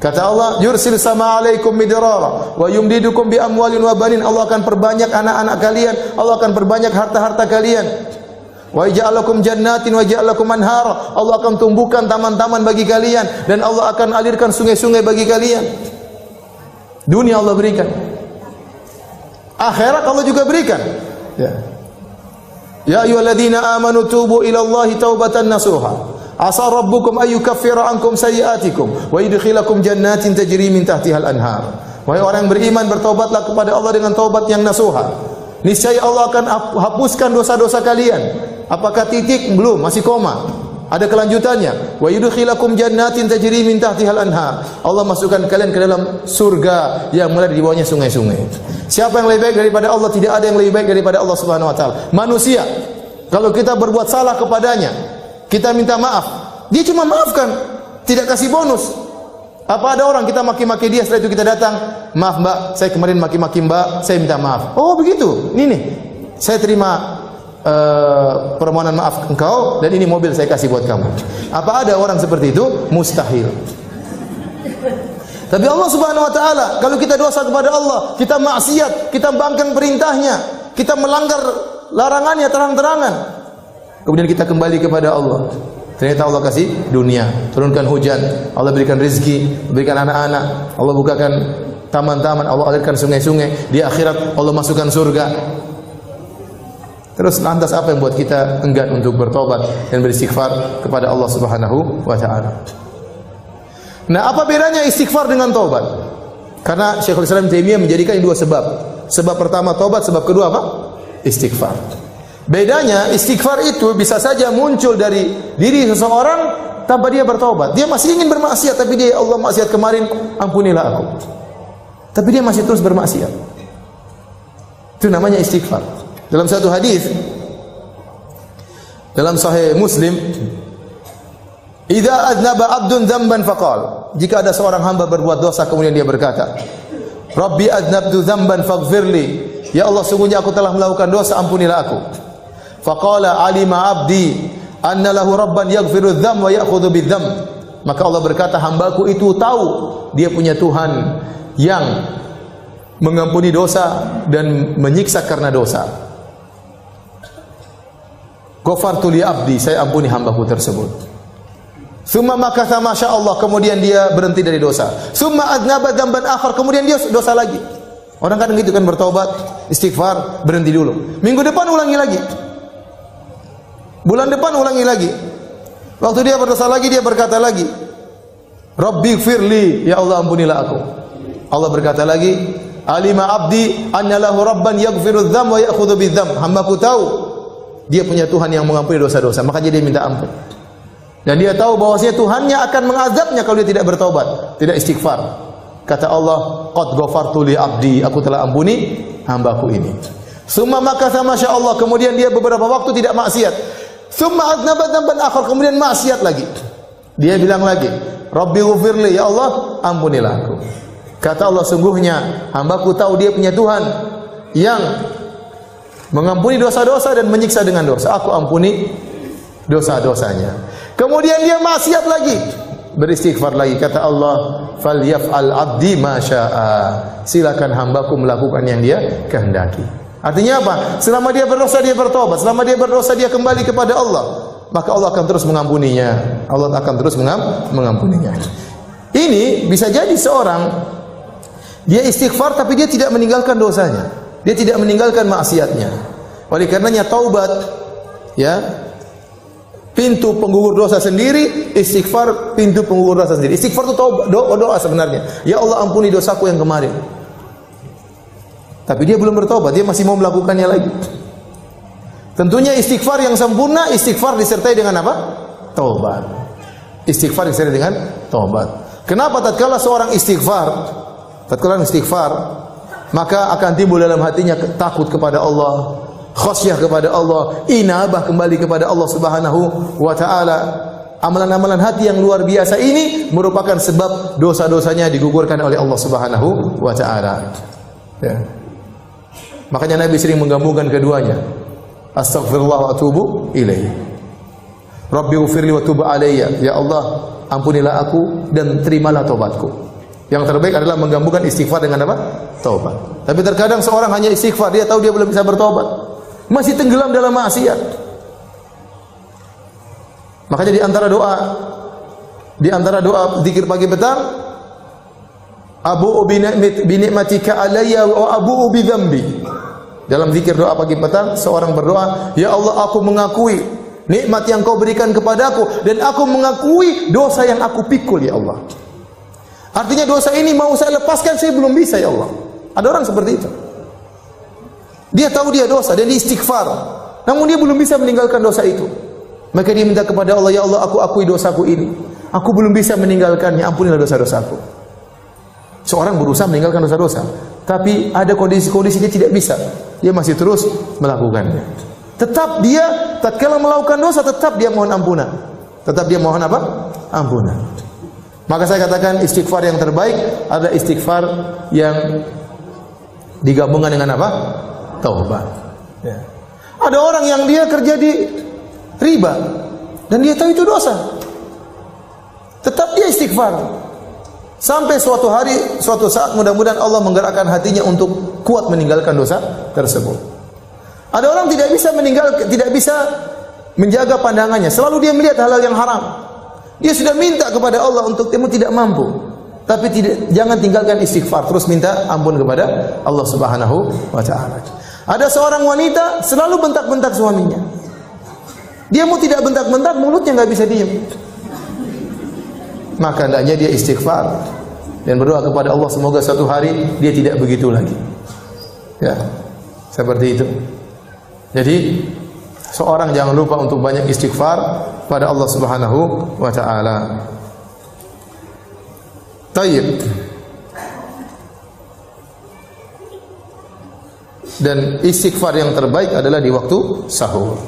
Speaker 1: Kata Allah, "Yursil sama 'alaikum midrara wa yumdidukum bi amwalin wa banin." Allah akan perbanyak anak-anak kalian, Allah akan perbanyak harta-harta kalian. Wa ja'alakum jannatin wa ja'alakum anhara. Allah akan tumbuhkan taman-taman bagi kalian dan Allah akan alirkan sungai-sungai bagi kalian. Dunia Allah berikan. Akhirat Allah juga berikan. Ya. Ya ayyuhalladzina amanu tubu ila Allahi taubatan nasuha. Asa rabbukum ay yukaffira ankum sayyi'atikum wa yudkhilakum jannatin tajri min tahtiha al-anhar. Wahai orang yang beriman, bertaubatlah kepada Allah dengan taubat yang nasuha. Niscaya Allah akan hapuskan dosa-dosa kalian. Apakah titik? Belum, masih koma. Ada kelanjutannya. Wa yudkhilakum jannatin tajri min tahtiha al-anhar. Allah masukkan kalian ke dalam surga yang mulai di bawahnya sungai-sungai. Siapa yang lebih baik daripada Allah? Tidak ada yang lebih baik daripada Allah Subhanahu wa taala. Manusia, kalau kita berbuat salah kepadanya, kita minta maaf, dia cuma maafkan, tidak kasih bonus. Apa ada orang kita maki-maki dia, setelah itu kita datang, maaf Mbak, saya kemarin maki-maki Mbak, saya minta maaf. Oh begitu, ini nih, saya terima permohonan maaf engkau dan ini mobil saya kasih buat kamu. Apa ada orang seperti itu? Mustahil. Tapi Allah Subhanahu wa taala, kalau kita dosa kepada Allah, kita maksiat, kita bangkang perintahnya, kita melanggar larangannya terang-terangan, kemudian kita kembali kepada Allah, ternyata Allah kasih dunia, turunkan hujan, Allah berikan rezeki, berikan anak-anak, Allah bukakan taman-taman, Allah alirkan sungai-sungai, di akhirat Allah masukkan surga. Terus lantas apa yang buat kita enggan untuk bertobat dan beristighfar kepada Allah Subhanahu wa taala? Nah, apa bedanya istighfar dengan taubat? Karena Syekhul Islam Taimiyah menjadikan dua sebab. Sebab pertama taubat, sebab kedua apa? Istighfar. Bedanya istighfar itu bisa saja muncul dari diri seseorang tanpa dia bertaubat. Dia masih ingin bermaksiat tapi dia, Allah maksiat kemarin, ampunilah aku. Tapi dia masih terus bermaksiat. Itu namanya istighfar. Dalam satu hadis dalam Sahih Muslim, idza aznaba 'abdun dzamban faqal, jika ada seorang hamba berbuat dosa kemudian dia berkata, Rabbi aznabtu dzamban faghfirli, ya Allah sungguhnya aku telah melakukan dosa, ampunilah aku. Faqala alima 'abdi anna lahu rabban yaghfiru dzam wa ya'khudhu bidzam, maka Allah berkata, hambaku itu tahu dia punya Tuhan yang mengampuni dosa dan menyiksa karena dosa. Ghafartu li 'abdi, saya ampuni hambaku tersebut. Summa makatha masya Allah, kemudian dia berhenti dari dosa. Summa adnaba dzamban akhar, kemudian dia dosa lagi. Orang kadang gitu kan, bertobat, istighfar, berhenti dulu. Minggu depan ulangi lagi. Bulan depan ulangi lagi. Waktu dia berdosa lagi, dia berkata lagi, Rabbi firli, ya Allah ampunilah aku. Allah berkata lagi, alima abdi anna lahu rabban yaghfiru dzam wa ya'khudhu bidzam, hambaku tahu dia punya Tuhan yang mengampuni dosa-dosa, makanya dia minta ampun. Dan dia tahu bahwasanya Tuhannya akan mengazabnya kalau dia tidak bertaubat, tidak istighfar. Kata Allah, qad ghafartu li abdi, aku telah ampuni hambaku ini. Summa makatha masya Allah, kemudian dia beberapa waktu tidak maksiat. Summa adnaba dzamban akhar, kemudian maksiat lagi. Dia bilang lagi, Rabbi ghfirli, ya Allah ampunilah aku. Kata Allah, sungguhnya hambaku tahu dia punya Tuhan yang mengampuni dosa-dosa dan menyiksa dengan dosa. Aku ampuni dosa-dosanya. Kemudian dia maksiat lagi, beristighfar lagi. Kata Allah, falyaf'al 'abdi ma syaa, silakan hambaku melakukan yang dia kehendaki. Artinya apa? Selama dia berdosa dia bertobat, selama dia berdosa dia kembali kepada Allah, maka Allah akan terus mengampuninya. Allah akan terus mengampuninya. Ini bisa jadi seorang dia istighfar tapi dia tidak meninggalkan dosanya. Dia tidak meninggalkan maksiatnya. Oleh karenanya taubat, ya, pintu penggugur dosa sendiri, istighfar pintu penggugur dosa sendiri. Istighfar itu doa sebenarnya. Ya Allah ampuni dosaku yang kemarin. Tapi dia belum bertobat, dia masih mau melakukannya lagi. Tentunya istighfar yang sempurna, istighfar disertai dengan apa? Taubat. Istighfar disertai dengan taubat. Kenapa tatkala seorang istighfar, maka akan timbul dalam hatinya takut kepada Allah, khasyah kepada Allah, inabah kembali kepada Allah Subhanahu wa taala. Amalan-amalan hati yang luar biasa ini merupakan sebab dosa-dosanya digugurkan oleh Allah Subhanahu wa taala. Ya. Makanya Nabi sering menggabungkan keduanya. Astaghfirullah wa atubu ilaihi. Rabbi ighfirli wa tub alayya. Ya Allah, ampunilah aku dan terimalah taubatku. Yang terbaik adalah menggabungkan istighfar dengan apa? Taubat. Tapi terkadang seorang hanya istighfar, dia tahu dia belum bisa bertaubat, masih tenggelam dalam maksiat. Makanya di antara doa zikir pagi petang, abu'u bi ni'matika alayya wa abu'u bi dzambi. Dalam zikir doa pagi petang, seorang berdoa, ya Allah aku mengakui nikmat yang kau berikan kepadaku dan aku mengakui dosa yang aku pikul ya Allah. Artinya dosa ini mau saya lepaskan, saya belum bisa ya Allah. Ada orang seperti itu. Dia tahu dia dosa dan dia istighfar, namun dia belum bisa meninggalkan dosa itu. Maka dia minta kepada Allah, ya Allah aku akui dosaku ini. Aku belum bisa meninggalkannya, ampunilah dosa-dosaku. Seorang berusaha meninggalkan dosa-dosa, tapi ada kondisi-kondisi dia tidak bisa. Dia masih terus melakukannya. Tetap dia tatkala melakukan dosa, tetap dia mohon ampunan. Tetap dia mohon apa? Ampunan. Maka saya katakan istighfar yang terbaik adalah istighfar yang digabungkan dengan apa? Taubat. Ya. Ada orang yang dia kerja di riba dan dia tahu itu dosa. Tetap dia istighfar. Sampai suatu hari, suatu saat mudah-mudahan Allah menggerakkan hatinya untuk kuat meninggalkan dosa tersebut. Ada orang tidak bisa menjaga pandangannya. Selalu dia melihat hal-hal yang haram. Dia sudah minta kepada Allah untuk temu tidak mampu. Tapi jangan tinggalkan istighfar. Terus minta ampun kepada Allah Subhanahu wa taala. Ada seorang wanita selalu bentak-bentak suaminya. Dia mau tidak bentak-bentak, mulutnya enggak bisa diam. Maka hendaknya dia istighfar dan berdoa kepada Allah semoga suatu hari dia tidak begitu lagi. Ya. Seperti itu. Jadi seorang jangan lupa untuk banyak istighfar pada Allah Subhanahu wa taala. Tayyib. Dan istighfar yang terbaik adalah di waktu sahur.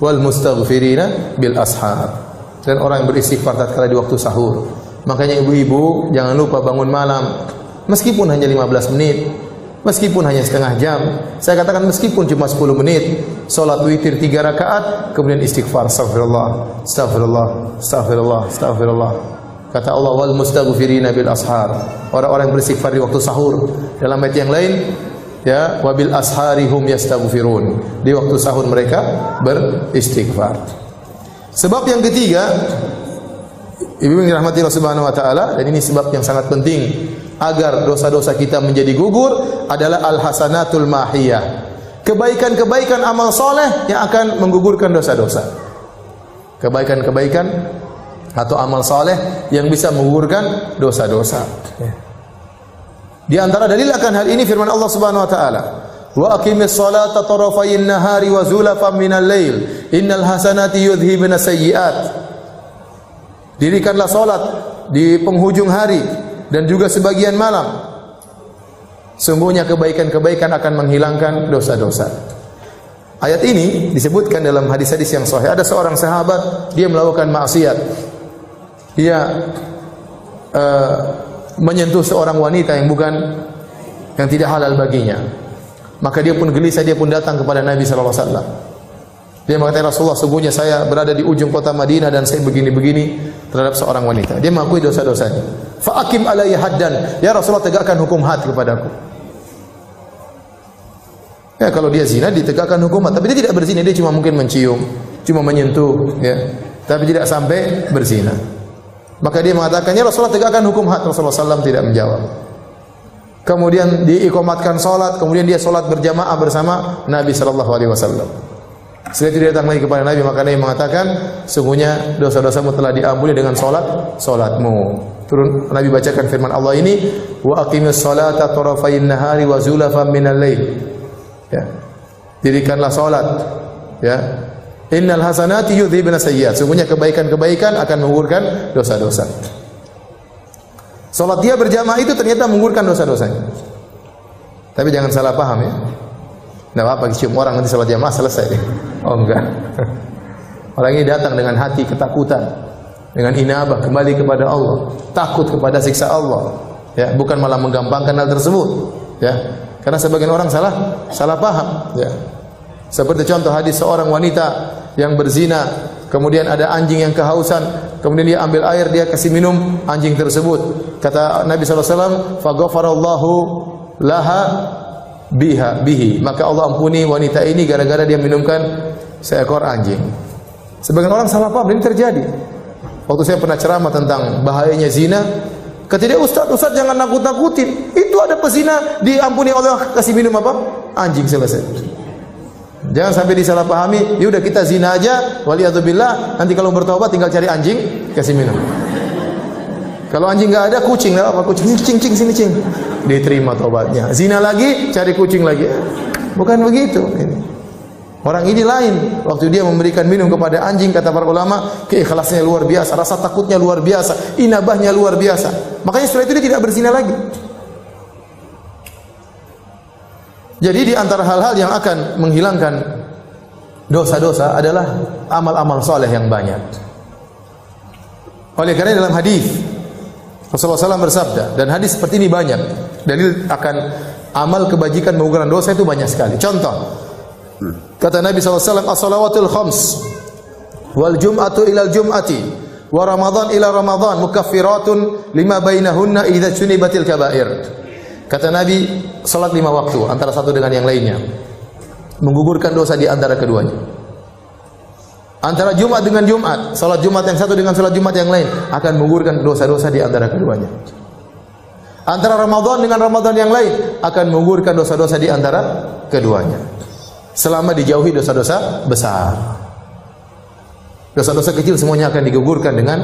Speaker 1: Wal mustaghfirina bil ashar. Dan orang yang beristighfar tatkala di waktu sahur. Makanya ibu-ibu jangan lupa bangun malam meskipun hanya 15 menit, meskipun hanya setengah jam. Saya katakan meskipun cuma 10 menit, salat witir 3 rakaat, kemudian istighfar, astagfirullah, astagfirullah, astagfirullah, astagfirullah. Kata Allah wal mustaghfirina bil ashar. Orang-orang yang beristighfar di waktu sahur. Dalam ayat yang lain ya wabil asharihum yastaghfirun. Di waktu sahur mereka beristighfar. Sebab yang ketiga, ibu yang dirahmati Allah Subhanahu wa taala, dan ini sebab yang sangat penting agar dosa-dosa kita menjadi gugur adalah al-hasanatul mahiyah. Kebaikan-kebaikan amal soleh yang akan menggugurkan dosa-dosa. Kebaikan-kebaikan atau amal soleh yang bisa menggugurkan dosa-dosa. Di antara dalil akan hal ini firman Allah Subhanahu wa taala, wa aqimis salata tarafayin nahari wa zulafan minal lail innal hasanati yudhhibna sayyi'at. Dirikanlah salat di penghujung hari dan juga sebagian malam. Sungguhnya kebaikan-kebaikan akan menghilangkan dosa-dosa. Ayat ini disebutkan dalam hadis-hadis yang sahih. Ada seorang sahabat, dia melakukan maksiat. Dia menyentuh seorang wanita yang tidak halal baginya. Maka dia pun gelisah, dia pun datang kepada Nabi sallallahu alaihi wasallam. Dia mengatakan, Rasulullah, sungguhnya saya berada di ujung kota Madinah dan saya begini-begini terhadap seorang wanita. Dia mengakui dosa-dosanya. Fa aqim alayya haddan. Ya Rasulullah, tegakkan hukum had kepadaku. Ya, kalau dia zina ditegakkan hukum had, tapi dia tidak berzina, dia cuma mungkin mencium, cuma menyentuh, ya. Tapi tidak sampai berzina. Maka dia mengatakan, ya Rasulullah, tegakkan hukum had. Rasulullah SAW tidak menjawab. Kemudian diikomatkan salat, kemudian dia salat berjamaah bersama Nabi sallallahu alaihi wasallam. Setelah itu dia datang lagi kepada Nabi, maka Nabi mengatakan, sungguhnya dosa-dosamu telah diampuni dengan salatmu. Turun Nabi bacakan firman Allah ini, wa aqimis salata tarafayn nahari wa zulafan minal lail. Ya. Dirikanlah salat, ya. Innal hasanati yudhibna sayyi'at. Sungguhnya kebaikan-kebaikan akan menggugurkan dosa-dosa. Salat dia berjamaah itu ternyata menggugurkan dosa-dosanya. Tapi jangan salah paham ya. Enggak apa-apa cium orang nanti salat jamaah selesai. Oh enggak. Orang ini datang dengan hati ketakutan, dengan inabah kembali kepada Allah, takut kepada siksa Allah. Ya, bukan malah menggampangkan hal tersebut. Ya. Karena sebagian orang salah paham, ya. Seperti contoh hadis seorang wanita yang berzina, kemudian ada anjing yang kehausan, kemudian dia ambil air, dia kasih minum anjing tersebut. Kata Nabi SAW, faghfarallahu laha bihi. Maka Allah ampuni wanita ini gara-gara dia minumkan seekor anjing. Sebagian orang salah paham, ini terjadi. Waktu saya pernah ceramah tentang bahayanya zina, kata dia, Ustaz jangan nakut-nakutin. Itu ada pezina diampuni Allah kasih minum apa? Anjing, selesai. Jangan sampai disalahpahami, ya udah kita zina aja, waliyadzubillah, nanti kalau bertobat tinggal cari anjing, kasih minum. Kalau anjing enggak ada, kucing lah apa? Kucing, cing sini cing. Diterima tobatnya. Zina lagi, cari kucing lagi. Bukan begitu ini. Orang ini lain. Waktu dia memberikan minum kepada anjing, kata para ulama, keikhlasannya luar biasa, rasa takutnya luar biasa, inabahnya luar biasa. Makanya setelah itu dia tidak berzina lagi. Jadi di antara hal-hal yang akan menghilangkan dosa-dosa adalah amal-amal soleh yang banyak. Oleh karena dalam hadis Rasulullah SAW bersabda, dan hadis seperti ini banyak. Dalil akan amal kebajikan menggugurkan dosa itu banyak sekali. Contoh, kata Nabi SAW, as-salawatul khams, wal jum'atu ilal jum'ati, wa ramadhan ila ramadhan, mukaffiratun lima bainahunna idza junibatil kaba'ir. Kata Nabi, salat 5 waktu antara satu dengan yang lainnya menggugurkan dosa di antara keduanya. Antara Jumat dengan Jumat, salat Jumat yang satu dengan salat Jumat yang lain akan menggugurkan dosa-dosa di antara keduanya. Antara Ramadan dengan Ramadan yang lain akan menggugurkan dosa-dosa di antara keduanya. Selama dijauhi dosa-dosa besar. Dosa-dosa kecil semuanya akan digugurkan dengan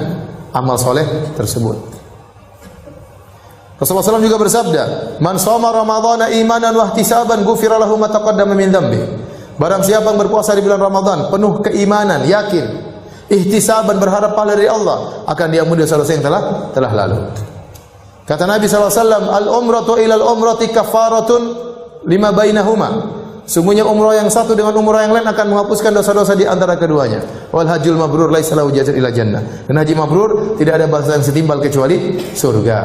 Speaker 1: amal soleh tersebut. Rasulullah SAW juga bersabda, "Man shoma Ramadhana imanan wa ihtisaban ghufira lahu ma taqaddama min dhanbi." Barang siapa yang berpuasa di bulan Ramadan penuh keimanan, yakin, ihtisaban, berharap pahala dari Allah, akan diampuni dosa-dosa yang telah lalu. Kata Nabi SAW, "Al-umratu ila al-umrati kafaratun lima bainahuma." Sungguhnya umrah yang satu dengan umrah yang lain akan menghapuskan dosa-dosa di antara keduanya. Wal hajjul mabrur laisa lahu jazaa'un illa jannah. Dan haji mabrur tidak ada balasan setimpal kecuali surga.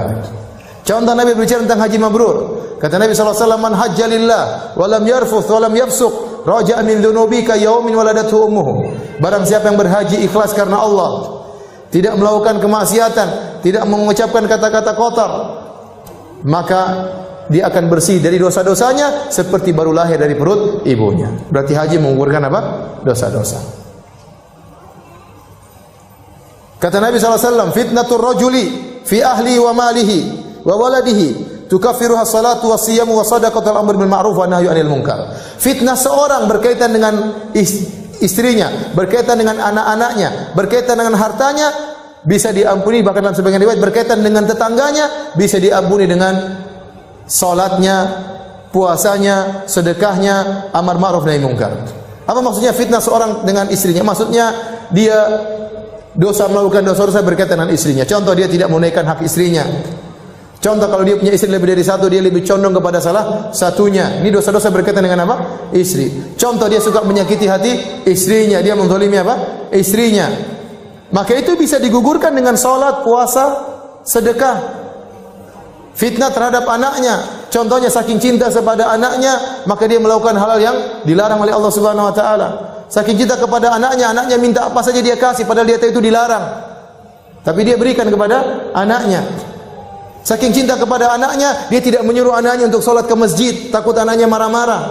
Speaker 1: Contoh Nabi berbicara tentang haji mabrur. Kata Nabi SAW, "Man hajja lillah wa lam yarfuth wa lam yafsuq, raja'a min dhunubi ka yaumin waladathu ummuhu." Barang siapa yang berhaji ikhlas karena Allah, tidak melakukan kemaksiatan, tidak mengucapkan kata-kata kotor, maka dia akan bersih dari dosa-dosanya seperti baru lahir dari perut ibunya. Berarti haji menggugurkan apa? Dosa-dosa. Kata Nabi SAW, "Fitnatur rajuli fi ahli wa malihi wa waladihi tukaffiruha salatu wa siyamu wa sadaqatul amr bil ma'ruf wa nahyu 'anil munkar." Fitnah seorang berkaitan dengan istrinya, berkaitan dengan anak-anaknya, berkaitan dengan hartanya bisa diampuni, bahkan dalam sebagian riwayat berkaitan dengan tetangganya bisa diampuni dengan salatnya, puasanya, sedekahnya, amar ma'ruf nahi munkar. Apa maksudnya fitnah seorang dengan istrinya? Maksudnya dia melakukan dosa-dosa berkaitan dengan istrinya. Contoh, dia tidak menunaikan hak istrinya. Contoh, kalau dia punya istri lebih dari satu, dia lebih condong kepada salah satunya. Ini dosa-dosa berkaitan dengan apa? Istri. Contoh, dia suka menyakiti hati istrinya, dia menzalimi apa? Istrinya. Maka itu bisa digugurkan dengan salat, puasa, sedekah. Fitnah terhadap anaknya. Contohnya, saking cinta kepada anaknya, maka dia melakukan hal yang dilarang oleh Allah Subhanahu wa taala. Saking cinta kepada anaknya minta apa saja dia kasih padahal dia tahu itu dilarang. Tapi dia berikan kepada anaknya. Saking cinta kepada anaknya, dia tidak menyuruh anaknya untuk sholat ke masjid, takut anaknya marah-marah.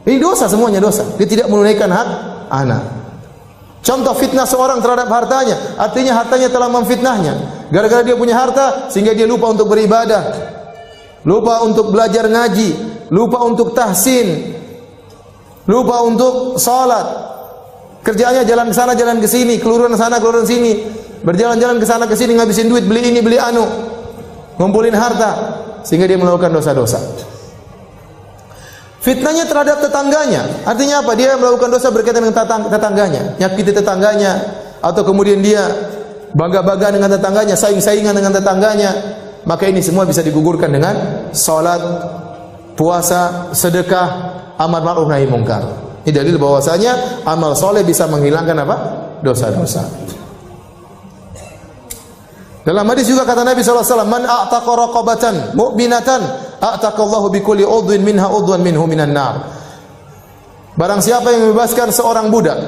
Speaker 1: Ini dosa, semuanya dosa. Dia tidak menunaikan hak anak. Contoh fitnah seorang terhadap hartanya, artinya hartanya telah memfitnahnya. Gara-gara dia punya harta, sehingga dia lupa untuk beribadah, lupa untuk belajar ngaji, lupa untuk tahsin, lupa untuk sholat. Kerjaannya jalan ke sana, jalan ke sini, keluruan sana, keluruan sini. Berjalan-jalan ke sana ke sini, ngabisin duit, beli ini, beli anu, ngumpulin harta, sehingga dia melakukan dosa-dosa. Fitnahnya terhadap tetangganya, artinya apa? Dia melakukan dosa berkaitan dengan tetangganya, nyakiti tetangganya, atau kemudian dia bangga-bangga dengan tetangganya, saing-saingan dengan tetangganya. Maka ini semua bisa digugurkan dengan salat, puasa, sedekah, amar ma'ruf nahi munkar. Ini dalil bahwasanya amal soleh bisa menghilangkan apa? Dosa-dosa. Dalam hadis juga kata Nabi SAW, "Man a'taqa raqabatan mu'minatan, a'taqallahu bikulli udwin minha udwan minhu minan nar." Barang siapa yang membebaskan seorang budak,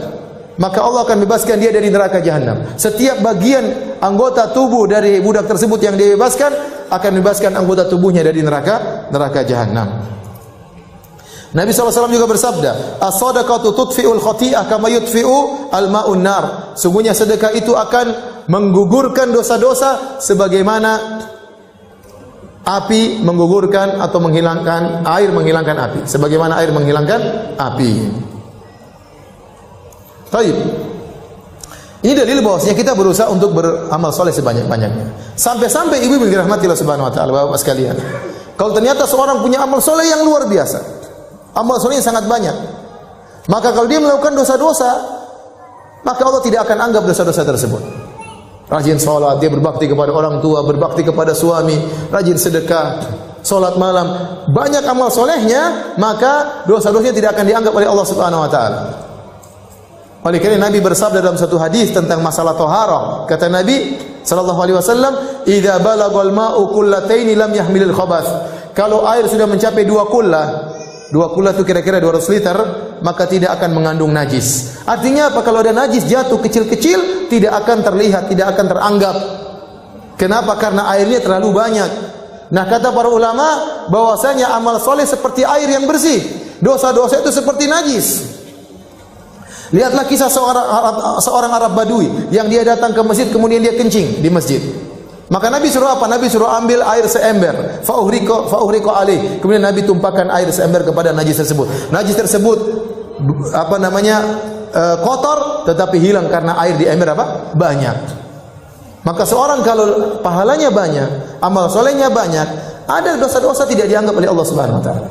Speaker 1: maka Allah akan bebaskan dia dari neraka jahanam. Setiap bagian anggota tubuh dari budak tersebut yang dia bebaskan akan membebaskan anggota tubuhnya dari neraka jahanam. Nabi SAW juga bersabda, "As-sadaqatu tudfi'ul khati'ah kama yudfi'u al-ma'un nar." Sungguhnya sedekah itu akan menggugurkan dosa-dosa sebagaimana api menggugurkan atau menghilangkan air, menghilangkan api, sebagaimana air menghilangkan api. Baik. Ini dalil bahwasanya kita berusaha untuk beramal soleh sebanyak-banyaknya. Sampai-sampai ibu dirahmati Allah Subhanahu wa taala, Bapak sekalian. Kalau ternyata seorang punya amal soleh yang luar biasa, amal soleh yang sangat banyak, maka kalau dia melakukan dosa-dosa, maka Allah tidak akan anggap dosa-dosa tersebut. Rajin sholat, dia berbakti kepada orang tua, berbakti kepada suami, rajin sedekah, sholat malam, banyak amal solehnya, maka dosa-dosanya tidak akan dianggap oleh Allah Subhanahu wa taala. Oleh karena Nabi bersabda dalam satu hadis tentang masalah taharah. Kata Nabi sallallahu alaihi wasallam, "Idza balagal ma'u qullataini lam yahmilil khabath." Kalau air sudah mencapai 2 kullah itu kira-kira 200 liter, maka tidak akan mengandung najis. Artinya apa? Kalau ada najis jatuh kecil-kecil, tidak akan terlihat, tidak akan teranggap. Kenapa? Karena airnya terlalu banyak. Nah, kata para ulama bahwasanya amal soleh seperti air yang bersih. Dosa-dosa itu seperti najis. Lihatlah kisah seorang Arab Badui yang dia datang ke masjid kemudian dia kencing di masjid. Maka Nabi suruh apa? Nabi suruh ambil air seember, fa'uhriqa alaih. Kemudian Nabi tumpahkan air seember kepada najis tersebut. Najis tersebut kotor tetapi hilang karena air di ember banyak. Maka seorang kalau pahalanya banyak, amal solehnya banyak, ada dosa-dosa tidak dianggap oleh Allah Subhanahu wa taala.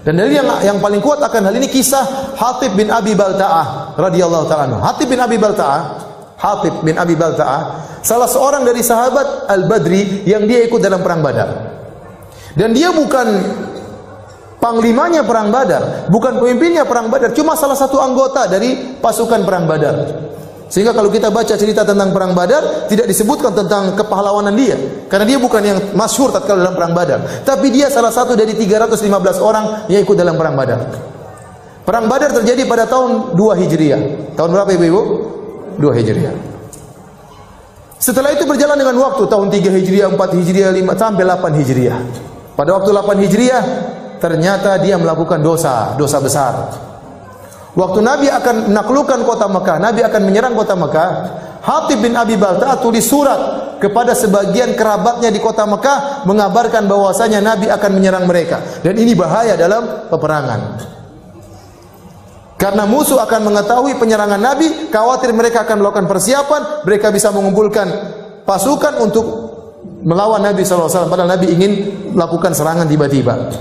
Speaker 1: Dan dalil yang paling kuat akan hal ini kisah Hatib bin Abi Balta'ah radhiyallahu ta'ala anhu. Hatib bin Abi Balta'ah salah seorang dari sahabat Al-Badri yang dia ikut dalam perang Badar. Dan dia bukan panglimanya perang Badar, bukan pemimpinnya perang Badar, cuma salah satu anggota dari pasukan perang Badar. Sehingga kalau kita baca cerita tentang perang Badar, tidak disebutkan tentang kepahlawanan dia, karena dia bukan yang masyhur tatkala dalam perang Badar, tapi dia salah satu dari 315 orang yang ikut dalam perang Badar. Perang Badar terjadi pada tahun 2 Hijriah. Tahun berapa Ibu? 2 Hijriah. Setelah itu berjalan dengan waktu, tahun 3 Hijriah, 4 Hijriah, 5 sampai 8 Hijriah. Pada waktu 8 Hijriah, ternyata dia melakukan dosa besar. Waktu Nabi akan menaklukkan kota Mekah, Nabi akan menyerang kota Mekah, Hatib bin Abi Balta'ah tulis surat kepada sebagian kerabatnya di kota Mekah mengabarkan bahwasanya Nabi akan menyerang mereka. Dan ini bahaya dalam peperangan. Karena musuh akan mengetahui penyerangan Nabi, khawatir mereka akan melakukan persiapan, mereka bisa mengumpulkan pasukan untuk melawan Nabi SAW. Padahal Nabi ingin melakukan serangan tiba-tiba.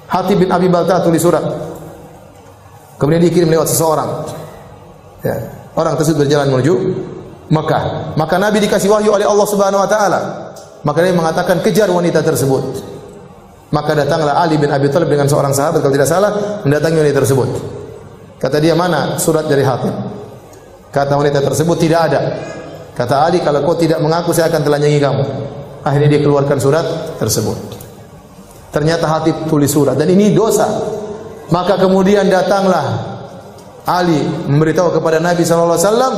Speaker 1: Hatib bin Abi Balta'ah tulis surat. Kemudian dikirim lewat seseorang. Ya. Orang tersebut berjalan menuju Mekah. Maka Nabi dikasih wahyu oleh Allah Subhanahu wa taala. Maka dia mengatakan kejar wanita tersebut. Maka datanglah Ali bin Abi Thalib dengan seorang sahabat kalau tidak salah mendatangi wanita tersebut. Kata dia, "Mana surat dari Hatib?" Kata wanita tersebut, "Tidak ada." Kata Ali, "Kalau kau tidak mengaku saya akan telanjangi kamu." Akhirnya dia keluarkan surat tersebut. Ternyata Hatib tulis surat dan ini dosa. Maka kemudian datanglah Ali memberitahu kepada Nabi sallallahu alaihi wasallam,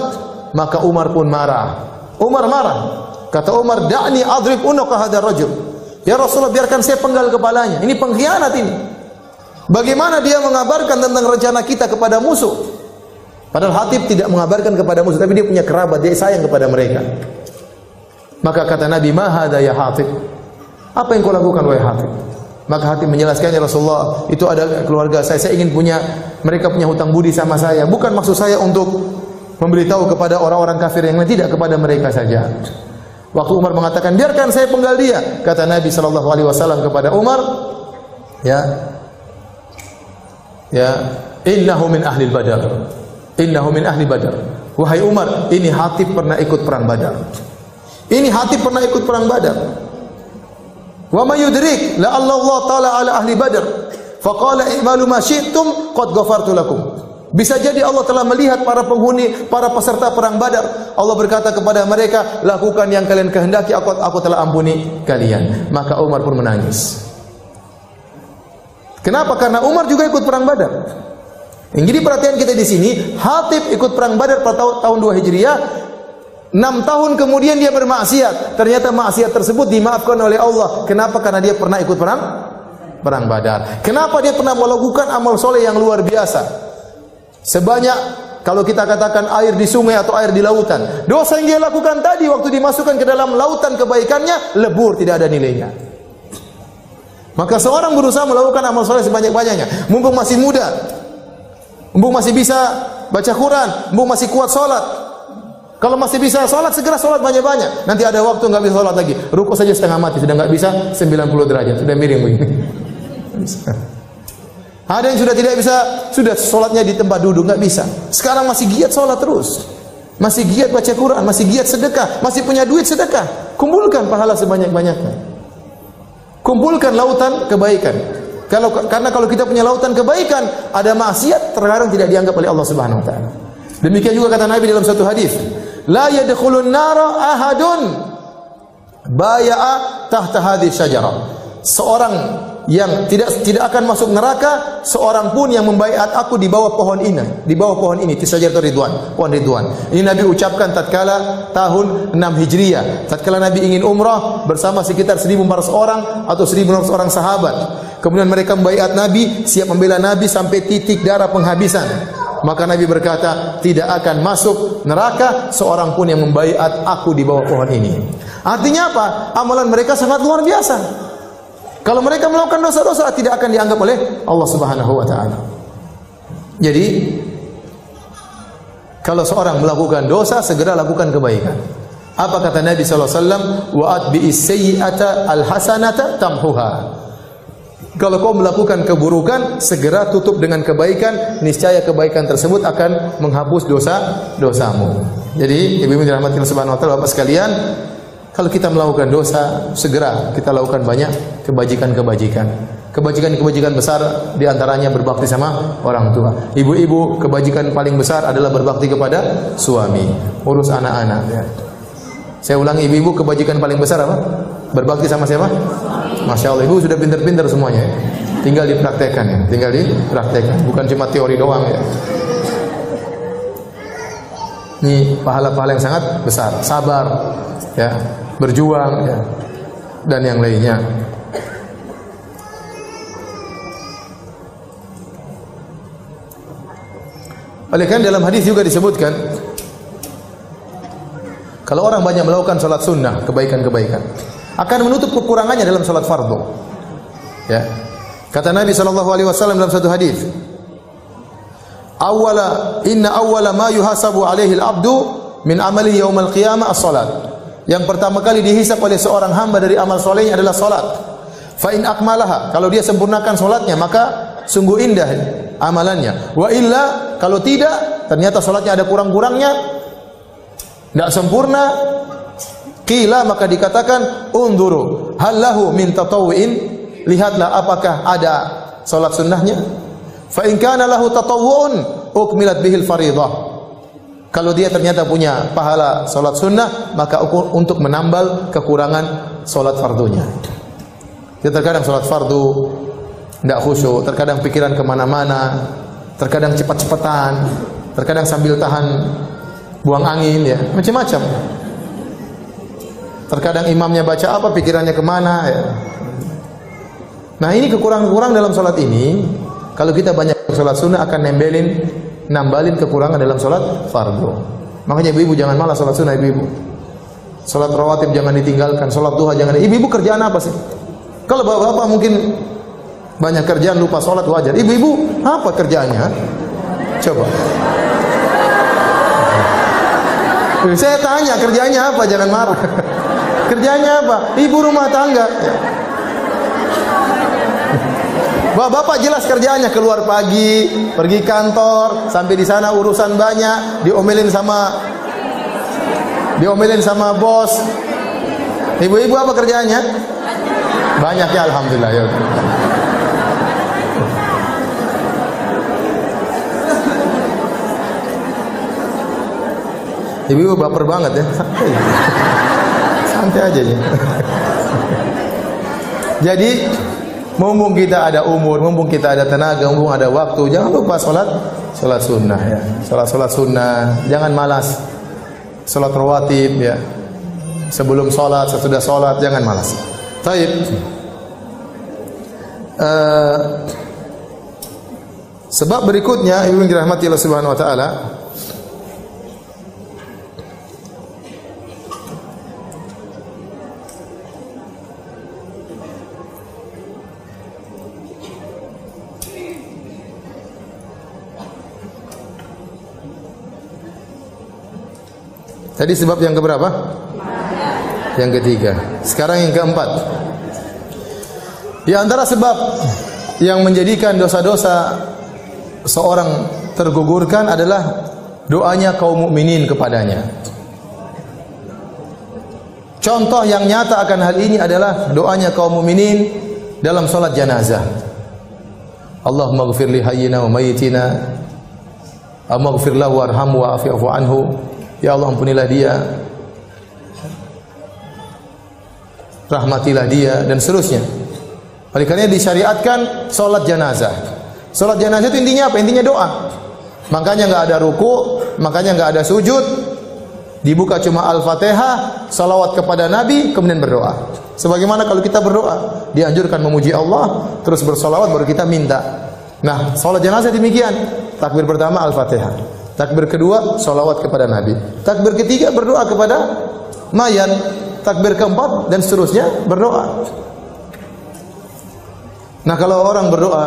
Speaker 1: maka Umar pun marah. Umar marah. Kata Umar, "Da'ni adrib unuqa hadzal rajul." Ya Rasulullah, biarkan saya penggal kepalanya. Ini pengkhianat ini. Bagaimana dia mengabarkan tentang rencana kita kepada musuh? Padahal Hatib tidak mengabarkan kepada musuh, tapi dia punya kerabat, dia sayang kepada mereka. Maka kata Nabi, "Ma hadza ya Hatib?" Apa yang kau lakukan wahai Hatib? Maka Hatib menjelaskannya, "Rasulullah, itu ada keluarga saya ingin mereka punya hutang budi sama saya. Bukan maksud saya untuk memberitahu kepada orang-orang kafir yang lain, tidak, kepada mereka saja." Waktu Umar mengatakan, "Biarkan saya penggal dia," kata Nabi sallallahu alaihi wasallam kepada Umar, "Innahu min ahli Badar. Innahu min ahli Badar." Wahai Umar, ini Hatib pernah ikut perang Badar. Ini Hatib pernah ikut perang Badar. Wa may yudrik la Allah taala ala ahli Badar faqala i'malu ma syi'tum qad ghafartu lakum. Bisa jadi Allah telah melihat para penghuni, para peserta perang Badar. Allah berkata kepada mereka, "Lakukan yang kalian kehendaki, aku telah ampuni kalian." Maka Umar pun menangis. Kenapa? Karena Umar juga ikut perang Badar. Jadi perhatian kita di sini, Hatib ikut perang Badar pada tahun 2 Hijriah. 6 tahun kemudian dia bermaksiat. Ternyata maksiat tersebut dimaafkan oleh Allah. Kenapa? Karena dia pernah ikut perang Badar. Kenapa dia pernah melakukan amal soleh yang luar biasa? Sebanyak, kalau kita katakan air di sungai atau air di lautan, dosa yang dia lakukan tadi waktu dimasukkan ke dalam lautan kebaikannya lebur, tidak ada nilainya. Maka seorang berusaha melakukan amal soleh sebanyak-banyaknya. Mumpung masih muda, mumpung masih bisa baca Quran, mumpung masih kuat sholat. Kalau masih bisa sholat, segera sholat banyak-banyak. Nanti ada waktu nggak bisa sholat lagi, rukuk saja setengah mati, sudah nggak bisa 90 derajat, sudah miring begini. Ada yang sudah tidak bisa, sudah sholatnya di tempat duduk, nggak bisa. Sekarang masih giat sholat terus, masih giat baca Quran, masih giat sedekah, masih punya duit sedekah. Kumpulkan pahala sebanyak-banyaknya. Kumpulkan lautan kebaikan. Karena kalau kita punya lautan kebaikan, ada maksiat terkadang tidak dianggap oleh Allah Subhanahu wa taala. Demikian juga kata Nabi dalam satu hadis, la yadkhulun nara ahadun baya'a tahta hadhihi syajarah. Seorang yang tidak akan masuk neraka seorang pun yang membaiat aku di bawah pohon ini, Syajaratu Ridwan, pohon Ridwan. Ini Nabi ucapkan tatkala tahun 6 Hijriah, tatkala Nabi ingin umrah bersama sekitar 1.400 orang atau 1.400 orang sahabat. Kemudian mereka membaiat Nabi, siap membela Nabi sampai titik darah penghabisan. Maka Nabi berkata, tidak akan masuk neraka seorang pun yang membaiat aku di bawah pohon ini. Artinya apa? Amalan mereka sangat luar biasa. Kalau mereka melakukan dosa-dosa tidak akan dianggap oleh Allah Subhanahu wa taala. Jadi kalau seorang melakukan dosa segera lakukan kebaikan. Apa kata Nabi sallallahu alaihi wasallam? Wa atbi'is sayyi'ata al-hasanata tamhuha. Kalau kau melakukan keburukan segera tutup dengan kebaikan, niscaya kebaikan tersebut akan menghapus dosa-dosamu. Jadi ibu-ibu dirahmati Allah Subhanahu wa taala, Bapak sekalian, kalau kita melakukan dosa, segera kita lakukan banyak kebajikan-kebajikan. Kebajikan-kebajikan besar diantaranya berbakti sama orang tua. Ibu-ibu, kebajikan paling besar adalah berbakti kepada suami, urus anak-anak. Ya. Saya ulangi, ibu-ibu, kebajikan paling besar apa? Berbakti sama siapa? Masya Allah, ibu sudah pintar-pintar semuanya. Ya. Tinggal dipraktekkan, ya. Tinggal dipraktekkan. Bukan cuma teori doang. Ya. Ini pahala-pahala yang sangat besar. Sabar, ya, berjuang, ya, dan yang lainnya. Oleh karena dalam hadis juga disebutkan, kalau orang banyak melakukan salat sunnah, kebaikan-kebaikan, akan menutup kekurangannya dalam salat fardu. Ya. Kata Nabi SAW dalam satu hadis, inna awwala ma yuhasabu alaihi al-'abdu min amalihi yaumal qiyamah as-salat. Yang pertama kali dihisab oleh seorang hamba dari amal solehnya adalah salat. Fa in akmalaha, kalau dia sempurnakan salatnya maka sungguh indah amalannya. Wa illa, kalau tidak, ternyata salatnya ada kurang-kurangnya, tidak sempurna, qila, maka dikatakan unduru hal lahu min tatawwu'in, lihatlah apakah ada salat sunnahnya. Fa in kana lahu tatawwu'un ukmilat bihil fariidhah. Kalau dia ternyata punya pahala salat sunnah, maka untuk menambal kekurangan salat fardunya. Dia terkadang salat fardu tidak khusyuk, terkadang pikiran kemana-mana, terkadang cepat-cepatan, terkadang sambil tahan buang angin, ya, macam-macam. Terkadang imamnya baca apa, pikirannya kemana, ya. Nah, ini kekurangan-kekurangan dalam salat ini. Kalau kita banyak salat sunnah akan nambalin kekurangan dalam salat fardu. Makanya ibu-ibu jangan malas salat sunnah, ibu-ibu. Salat rawatib jangan ditinggalkan, salat duha jangan. Ibu-ibu kerjaan apa sih? Kalau bapak-bapak mungkin banyak kerjaan lupa salat wajar. Ibu-ibu apa kerjaannya? Coba. Saya tanya kerjanya apa, jangan marah. Kerjanya apa? Ibu rumah tangga. Bapak jelas kerjaannya, keluar pagi, pergi kantor, sampai di sana urusan banyak, diomelin sama bos. Ibu-ibu apa kerjaannya? Banyak, ya, alhamdulillah, ya. Ibu-ibu baper banget, ya. Santai aja, ya. Jadi mumpung kita ada umur, mumpung kita ada tenaga, mumpung ada waktu, jangan lupa salat sunnah, ya. Salat sunnah, jangan malas. Salat rawatib, ya. Sebelum salat, sesudah salat, jangan malas. Baik. Sebab berikutnya, ibu yang dirahmati Allah Subhanahu wa taala, tadi sebab yang keberapa? Yang ketiga. Sekarang yang keempat. Di antara sebab yang menjadikan dosa-dosa seorang tergugurkan adalah doanya kaum mukminin kepadanya. Contoh yang nyata akan hal ini adalah doanya kaum mukminin dalam salat janazah. Allahumma ighfir li hayyina wa mayyitina Allahumma ighfir lahu warhamhu wa'fu anhu. Ya Allah, ampunilah dia, rahmatilah dia, dan seterusnya. Oleh karena disyariatkan salat jenazah. Salat jenazah itu intinya apa? Intinya doa. Makanya enggak ada ruku, makanya enggak ada sujud. Dibuka cuma Al-Fatihah, salawat kepada Nabi, kemudian berdoa. Sebagaimana kalau kita berdoa, dianjurkan memuji Allah, terus bersalawat baru kita minta. Nah, salat jenazah demikian. Takbir pertama Al-Fatihah. Takbir kedua salawat kepada Nabi. Takbir ketiga berdoa kepada mayat. Takbir keempat dan seterusnya berdoa. Nah, kalau orang berdoa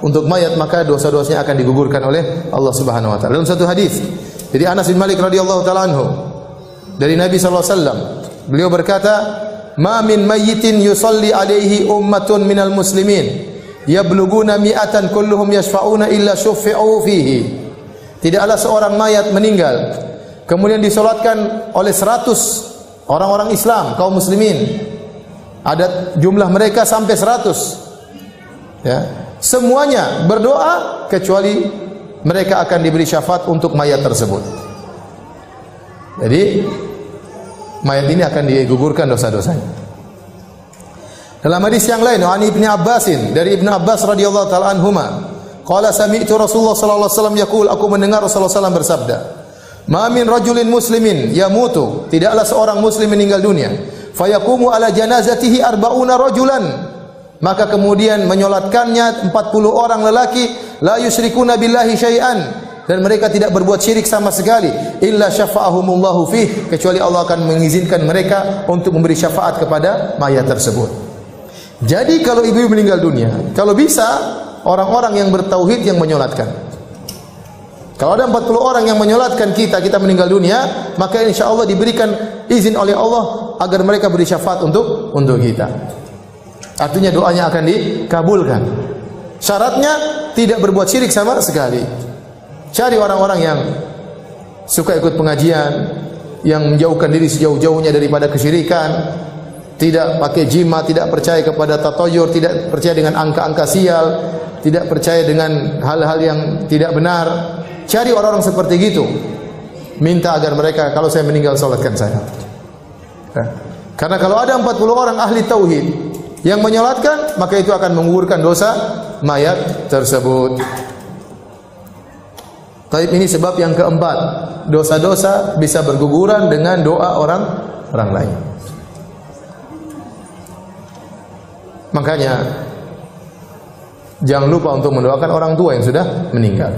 Speaker 1: untuk mayat maka dosa-dosanya akan digugurkan oleh Allah Subhanahu wa taala. Dalam satu hadis dari Anas bin Malik radhiyallahu taala anhu dari Nabi sallallahu alaihi wasallam, beliau berkata, "Ma min mayyitin yusalli alaihi ummatun minal muslimin yabluguna mi'atan kulluhum yashfa'una illa syuffi'u fihi." Tidaklah seorang mayat meninggal kemudian disolatkan oleh 100 orang-orang Islam, kaum muslimin. Ada jumlah mereka sampai 100. Ya, semuanya berdoa kecuali mereka akan diberi syafaat untuk mayat tersebut. Jadi mayat ini akan digugurkan dosa-dosanya. Dalam hadis yang lain, Ani Ibnu Abbasin, dari Ibnu Abbas radhiyallahu taala anhuma, qala sami'tu Rasulullah sallallahu alaihi wasallam yaqul, aku mendengar Rasulullah sallallahu alaihi wasallam bersabda, "Ma min rajulin muslimin yamutu," tidaklah seorang muslim meninggal dunia, "fayaqumu ala janazatihi arba'una rajulan," maka kemudian menyolatkannya 40 orang lelaki, la yusyrikuna billahi syai'an, dan mereka tidak berbuat syirik sama sekali, illa syafa'ahumullahu fih, kecuali Allah akan mengizinkan mereka untuk memberi syafaat kepada mayat tersebut. Jadi kalau ibu meninggal dunia, kalau bisa orang-orang yang bertauhid yang menyolatkan. Kalau ada 40 orang yang menyolatkan kita meninggal dunia, maka insya Allah diberikan izin oleh Allah agar mereka beri syafaat untuk kita. Artinya doanya akan dikabulkan. Syaratnya tidak berbuat syirik sama sekali. Cari orang-orang yang suka ikut pengajian, yang menjauhkan diri sejauh-jauhnya daripada kesyirikan, tidak pakai jima, tidak percaya kepada tatayur, tidak percaya dengan angka-angka sial, tidak percaya dengan hal-hal yang tidak benar. Cari orang-orang seperti gitu. Minta agar mereka, kalau saya meninggal salatkan saya. Karena kalau ada 40 orang ahli tauhid yang menyolatkan, maka itu akan menggugurkan dosa mayat tersebut. Taib, ini sebab yang keempat. Dosa-dosa bisa berguguran dengan doa orang lain. Makanya jangan lupa untuk mendoakan orang tua yang sudah meninggal.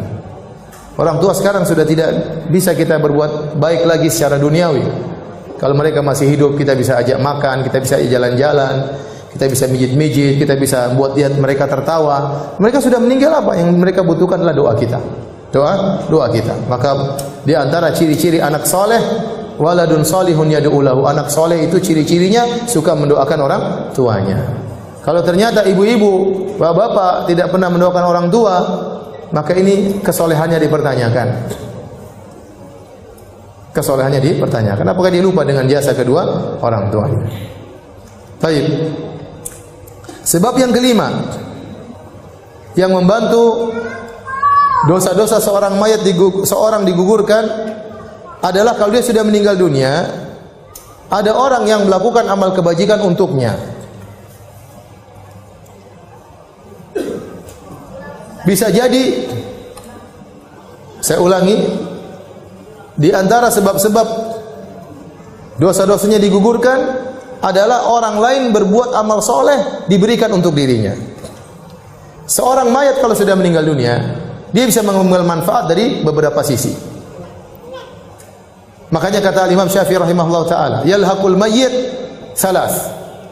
Speaker 1: Orang tua sekarang sudah tidak bisa kita berbuat baik lagi secara duniawi. Kalau mereka masih hidup, kita bisa ajak makan, kita bisa jalan-jalan, kita bisa mijit-mijit, kita bisa buat dia mereka tertawa. Mereka sudah meninggal, apa yang mereka butuhkan adalah doa kita. Doa kita. Maka di antara ciri-ciri anak soleh, waladun solihun yad'u lahu. Anak soleh itu ciri-cirinya suka mendoakan orang tuanya. Kalau ternyata ibu-ibu, bapak-bapak tidak pernah mendoakan orang tua, maka ini kesolehannya dipertanyakan. Kesolehannya dipertanyakan. Apakah dia lupa dengan jasa kedua orang tuanya? Baik. Sebab yang kelima yang membantu dosa-dosa seorang mayat seorang digugurkan adalah kalau dia sudah meninggal dunia, ada orang yang melakukan amal kebajikan untuknya. Bisa jadi, saya ulangi, di antara sebab-sebab dosa-dosanya digugurkan adalah orang lain berbuat amal soleh diberikan untuk dirinya. Seorang mayat kalau sudah meninggal dunia, dia bisa mengambil manfaat dari beberapa sisi. Makanya kata Imam Syafi'i rahimahullah ta'ala, yalhaqul mayyit salas.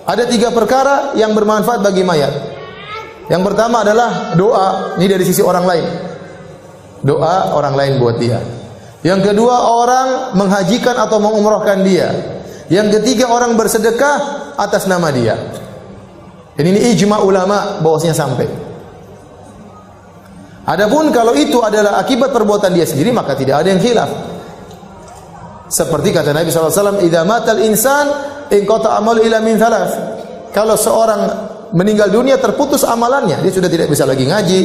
Speaker 1: Ada 3 perkara yang bermanfaat bagi mayat. Yang pertama adalah doa, ini dari sisi orang lain. Doa orang lain buat dia. Yang kedua, orang menghajikan atau mengumrahkan dia. Yang ketiga, orang bersedekah atas nama dia. Dan ini ijma ulama bahwasanya sampai. Adapun kalau itu adalah akibat perbuatan dia sendiri, maka tidak ada yang khilaf. Seperti kata Nabi SAW, idza matal insan inqata amalu ila min thalath. Kalau seorang meninggal dunia, terputus amalannya, dia sudah tidak bisa lagi ngaji,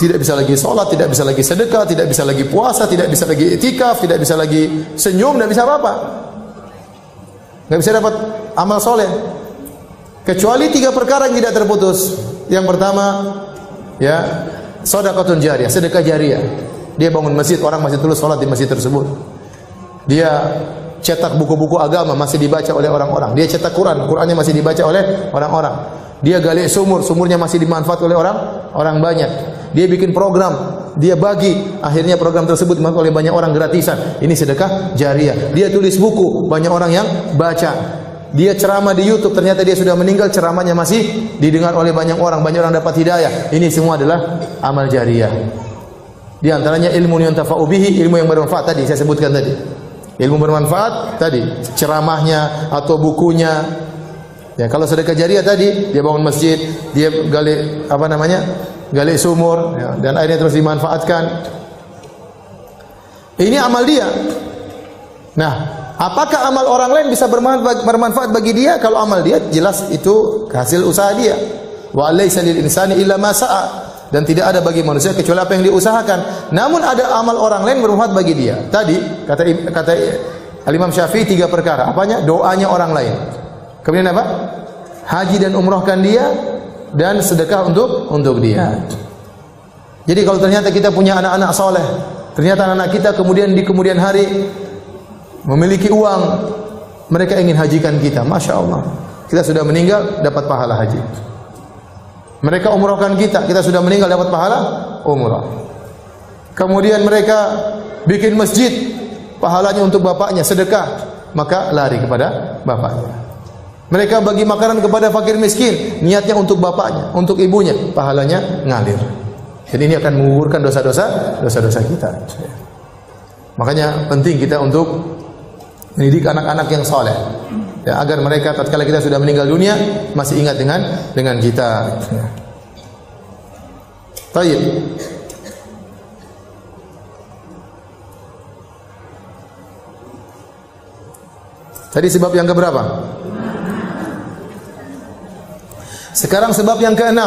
Speaker 1: Tidak bisa lagi sholat, tidak bisa lagi sedekah, tidak bisa lagi puasa, tidak bisa lagi i'tikaf, tidak bisa lagi senyum, tidak bisa apa-apa. Tidak bisa dapat amal soleh. Kecuali 3 perkara yang tidak terputus. Yang pertama, ya, sedekahun jariyah, sedekah jariyah. Dia bangun masjid, orang masih terus sholat di masjid tersebut. Dia cetak buku-buku agama, masih dibaca oleh orang-orang. Dia cetak Quran, Qurannya masih dibaca oleh orang-orang. Dia gali sumur, sumurnya masih dimanfaat oleh orang banyak. Dia bikin program, dia bagi, akhirnya program tersebut dimanfaat oleh banyak orang gratisan. Ini sedekah jariyah. Dia tulis buku, banyak orang yang baca. Dia ceramah di YouTube, ternyata dia sudah meninggal, ceramahnya masih didengar oleh banyak orang dapat hidayah. Ini semua adalah amal jariyah. Di antaranya ilmu yang tafa'u bihi, ilmu yang bermanfaat tadi saya sebutkan tadi. Ilmu bermanfaat tadi, ceramahnya atau bukunya. Ya, kalau sedekah jariyah tadi, dia bangun masjid, dia gali gali sumur, ya, dan airnya terus dimanfaatkan. Ini amal dia. Nah, apakah amal orang lain bisa bermanfaat bagi dia? Kalau amal dia jelas itu hasil usaha dia. Wa laysa lil insani illa ma sa'a. Dan tidak ada bagi manusia kecuali apa yang diusahakan. Namun ada amal orang lain bermanfaat bagi dia. Tadi kata Al-Imam Syafi'i 3 perkara. Apanya? Doanya orang lain. Kemudian apa? Haji dan umrohkan dia, dan sedekah untuk dia. Jadi kalau ternyata kita punya anak-anak soleh, ternyata anak-anak kita kemudian di kemudian hari memiliki uang, mereka ingin hajikan kita, Masya Allah, kita sudah meninggal dapat pahala haji. Mereka umrohkan kita sudah meninggal dapat pahala umrah. Kemudian mereka bikin masjid, pahalanya untuk bapaknya, sedekah, maka lari kepada bapaknya. Mereka bagi makanan kepada fakir miskin, niatnya untuk bapaknya, untuk ibunya, pahalanya ngalir. Jadi ini akan menggugurkan dosa-dosa kita. Makanya penting kita untuk mendidik anak-anak yang soleh, ya, agar mereka tatkala kita sudah meninggal dunia masih ingat dengan kita. Baik. Tadi sebab yang keberapa? Sekarang sebab yang ke-6.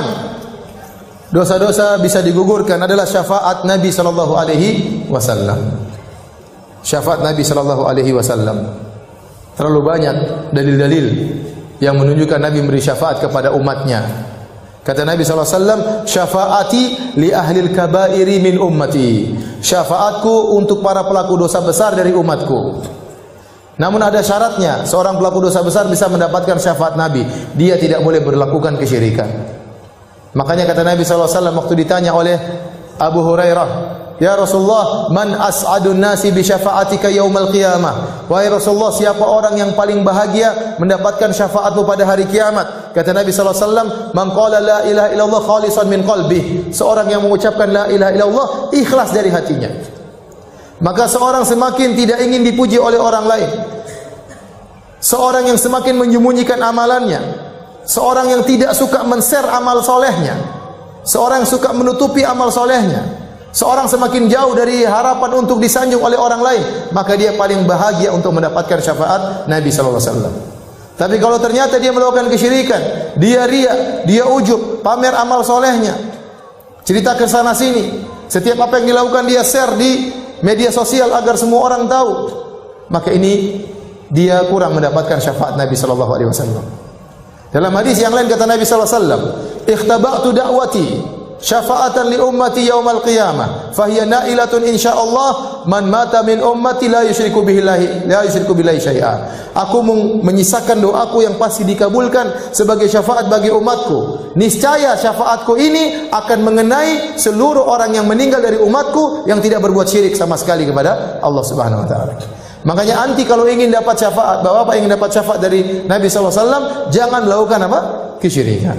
Speaker 1: Dosa-dosa bisa digugurkan adalah syafaat Nabi sallallahu alaihi wasallam. Syafaat Nabi sallallahu alaihi wasallam. Terlalu banyak dalil-dalil yang menunjukkan Nabi memberi syafaat kepada umatnya. Kata Nabi sallallahu alaihi wasallam, "Syafaati li ahlil kabairi min ummati." Syafaatku untuk para pelaku dosa besar dari umatku. Namun ada syaratnya, seorang pelaku dosa besar bisa mendapatkan syafaat Nabi. Dia tidak boleh berlakukan kesyirikan. Makanya kata Nabi SAW waktu ditanya oleh Abu Hurairah, "Ya Rasulullah, man as'adun nasi bi syafa'atika yaumal qiyamah?" Wahai Rasulullah, siapa orang yang paling bahagia mendapatkan syafaatmu pada hari kiamat? Kata Nabi SAW, "Man qala la ilaha illallah khalisan min qalbih." Seorang yang mengucapkan la ilaha illallah ikhlas dari hatinya. Maka seorang semakin tidak ingin dipuji oleh orang lain, seorang yang semakin menyembunyikan amalannya, seorang yang tidak suka men-share amal solehnya, seorang yang suka menutupi amal solehnya, seorang semakin jauh dari harapan untuk disanjung oleh orang lain, maka dia paling bahagia untuk mendapatkan syafaat Nabi sallallahu alaihi wasallam. Tapi kalau ternyata dia melakukan kesyirikan, dia riya, dia ujub, pamer amal solehnya, cerita ke sana sini, setiap apa yang dilakukan dia share di media sosial agar semua orang tahu, maka ini dia kurang mendapatkan syafaat Nabi sallallahu alaihi wasallam. Dalam hadis yang lain kata Nabi sallallahu alaihi wasallam, "Ikhtaba'tu da'wati syafa'atan li ummati yaumal qiyamah, fa hiya na'ilatun insyaallah man mata min ummati la yusyriku billahi syai'a." Aku menyisakan doaku yang pasti dikabulkan sebagai syafaat bagi umatku. Niscaya syafaatku ini akan mengenai seluruh orang yang meninggal dari umatku yang tidak berbuat syirik sama sekali kepada Allah Subhanahu wa taala. Makanya anti kalau ingin dapat syafaat, Bapak ingin dapat syafaat dari Nabi SAW, jangan melakukan apa? Kesyirikan.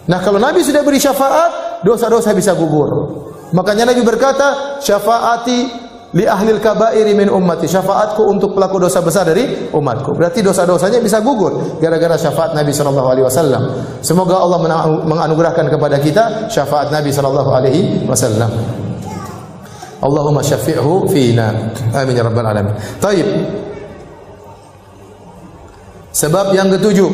Speaker 1: Nah, kalau Nabi sudah beri syafaat, dosa-dosa bisa gugur. Makanya Nabi berkata, "Syafaati li ahlil kabairi min ummati." Syafaatku untuk pelaku dosa besar dari umatku. Berarti dosa-dosanya bisa gugur gara-gara syafaat Nabi sallallahu alaihi wasallam. Semoga Allah menganugerahkan kepada kita syafaat Nabi sallallahu alaihi wasallam. Allahumma syafi'hu fina. Amin ya rabbal alamin. Baik. Sebab yang ketujuh.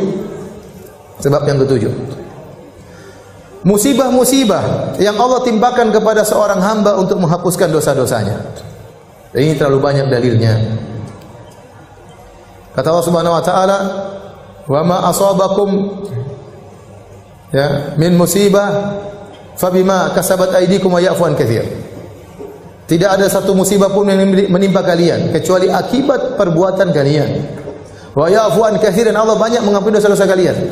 Speaker 1: musibah-musibah yang Allah timpakan kepada seorang hamba untuk menghapuskan dosa-dosanya. Ini terlalu banyak dalilnya. Kata Allah Subhanahu wa taala, "Wa ma asabakum min musibah fabima kasabat aydikum wa ya'fu an katsir." Tidak ada satu musibah pun yang menimpa kalian kecuali akibat perbuatan kalian. Wa ya'fu an katsir, dan Allah banyak mengampuni dosa-dosa kalian.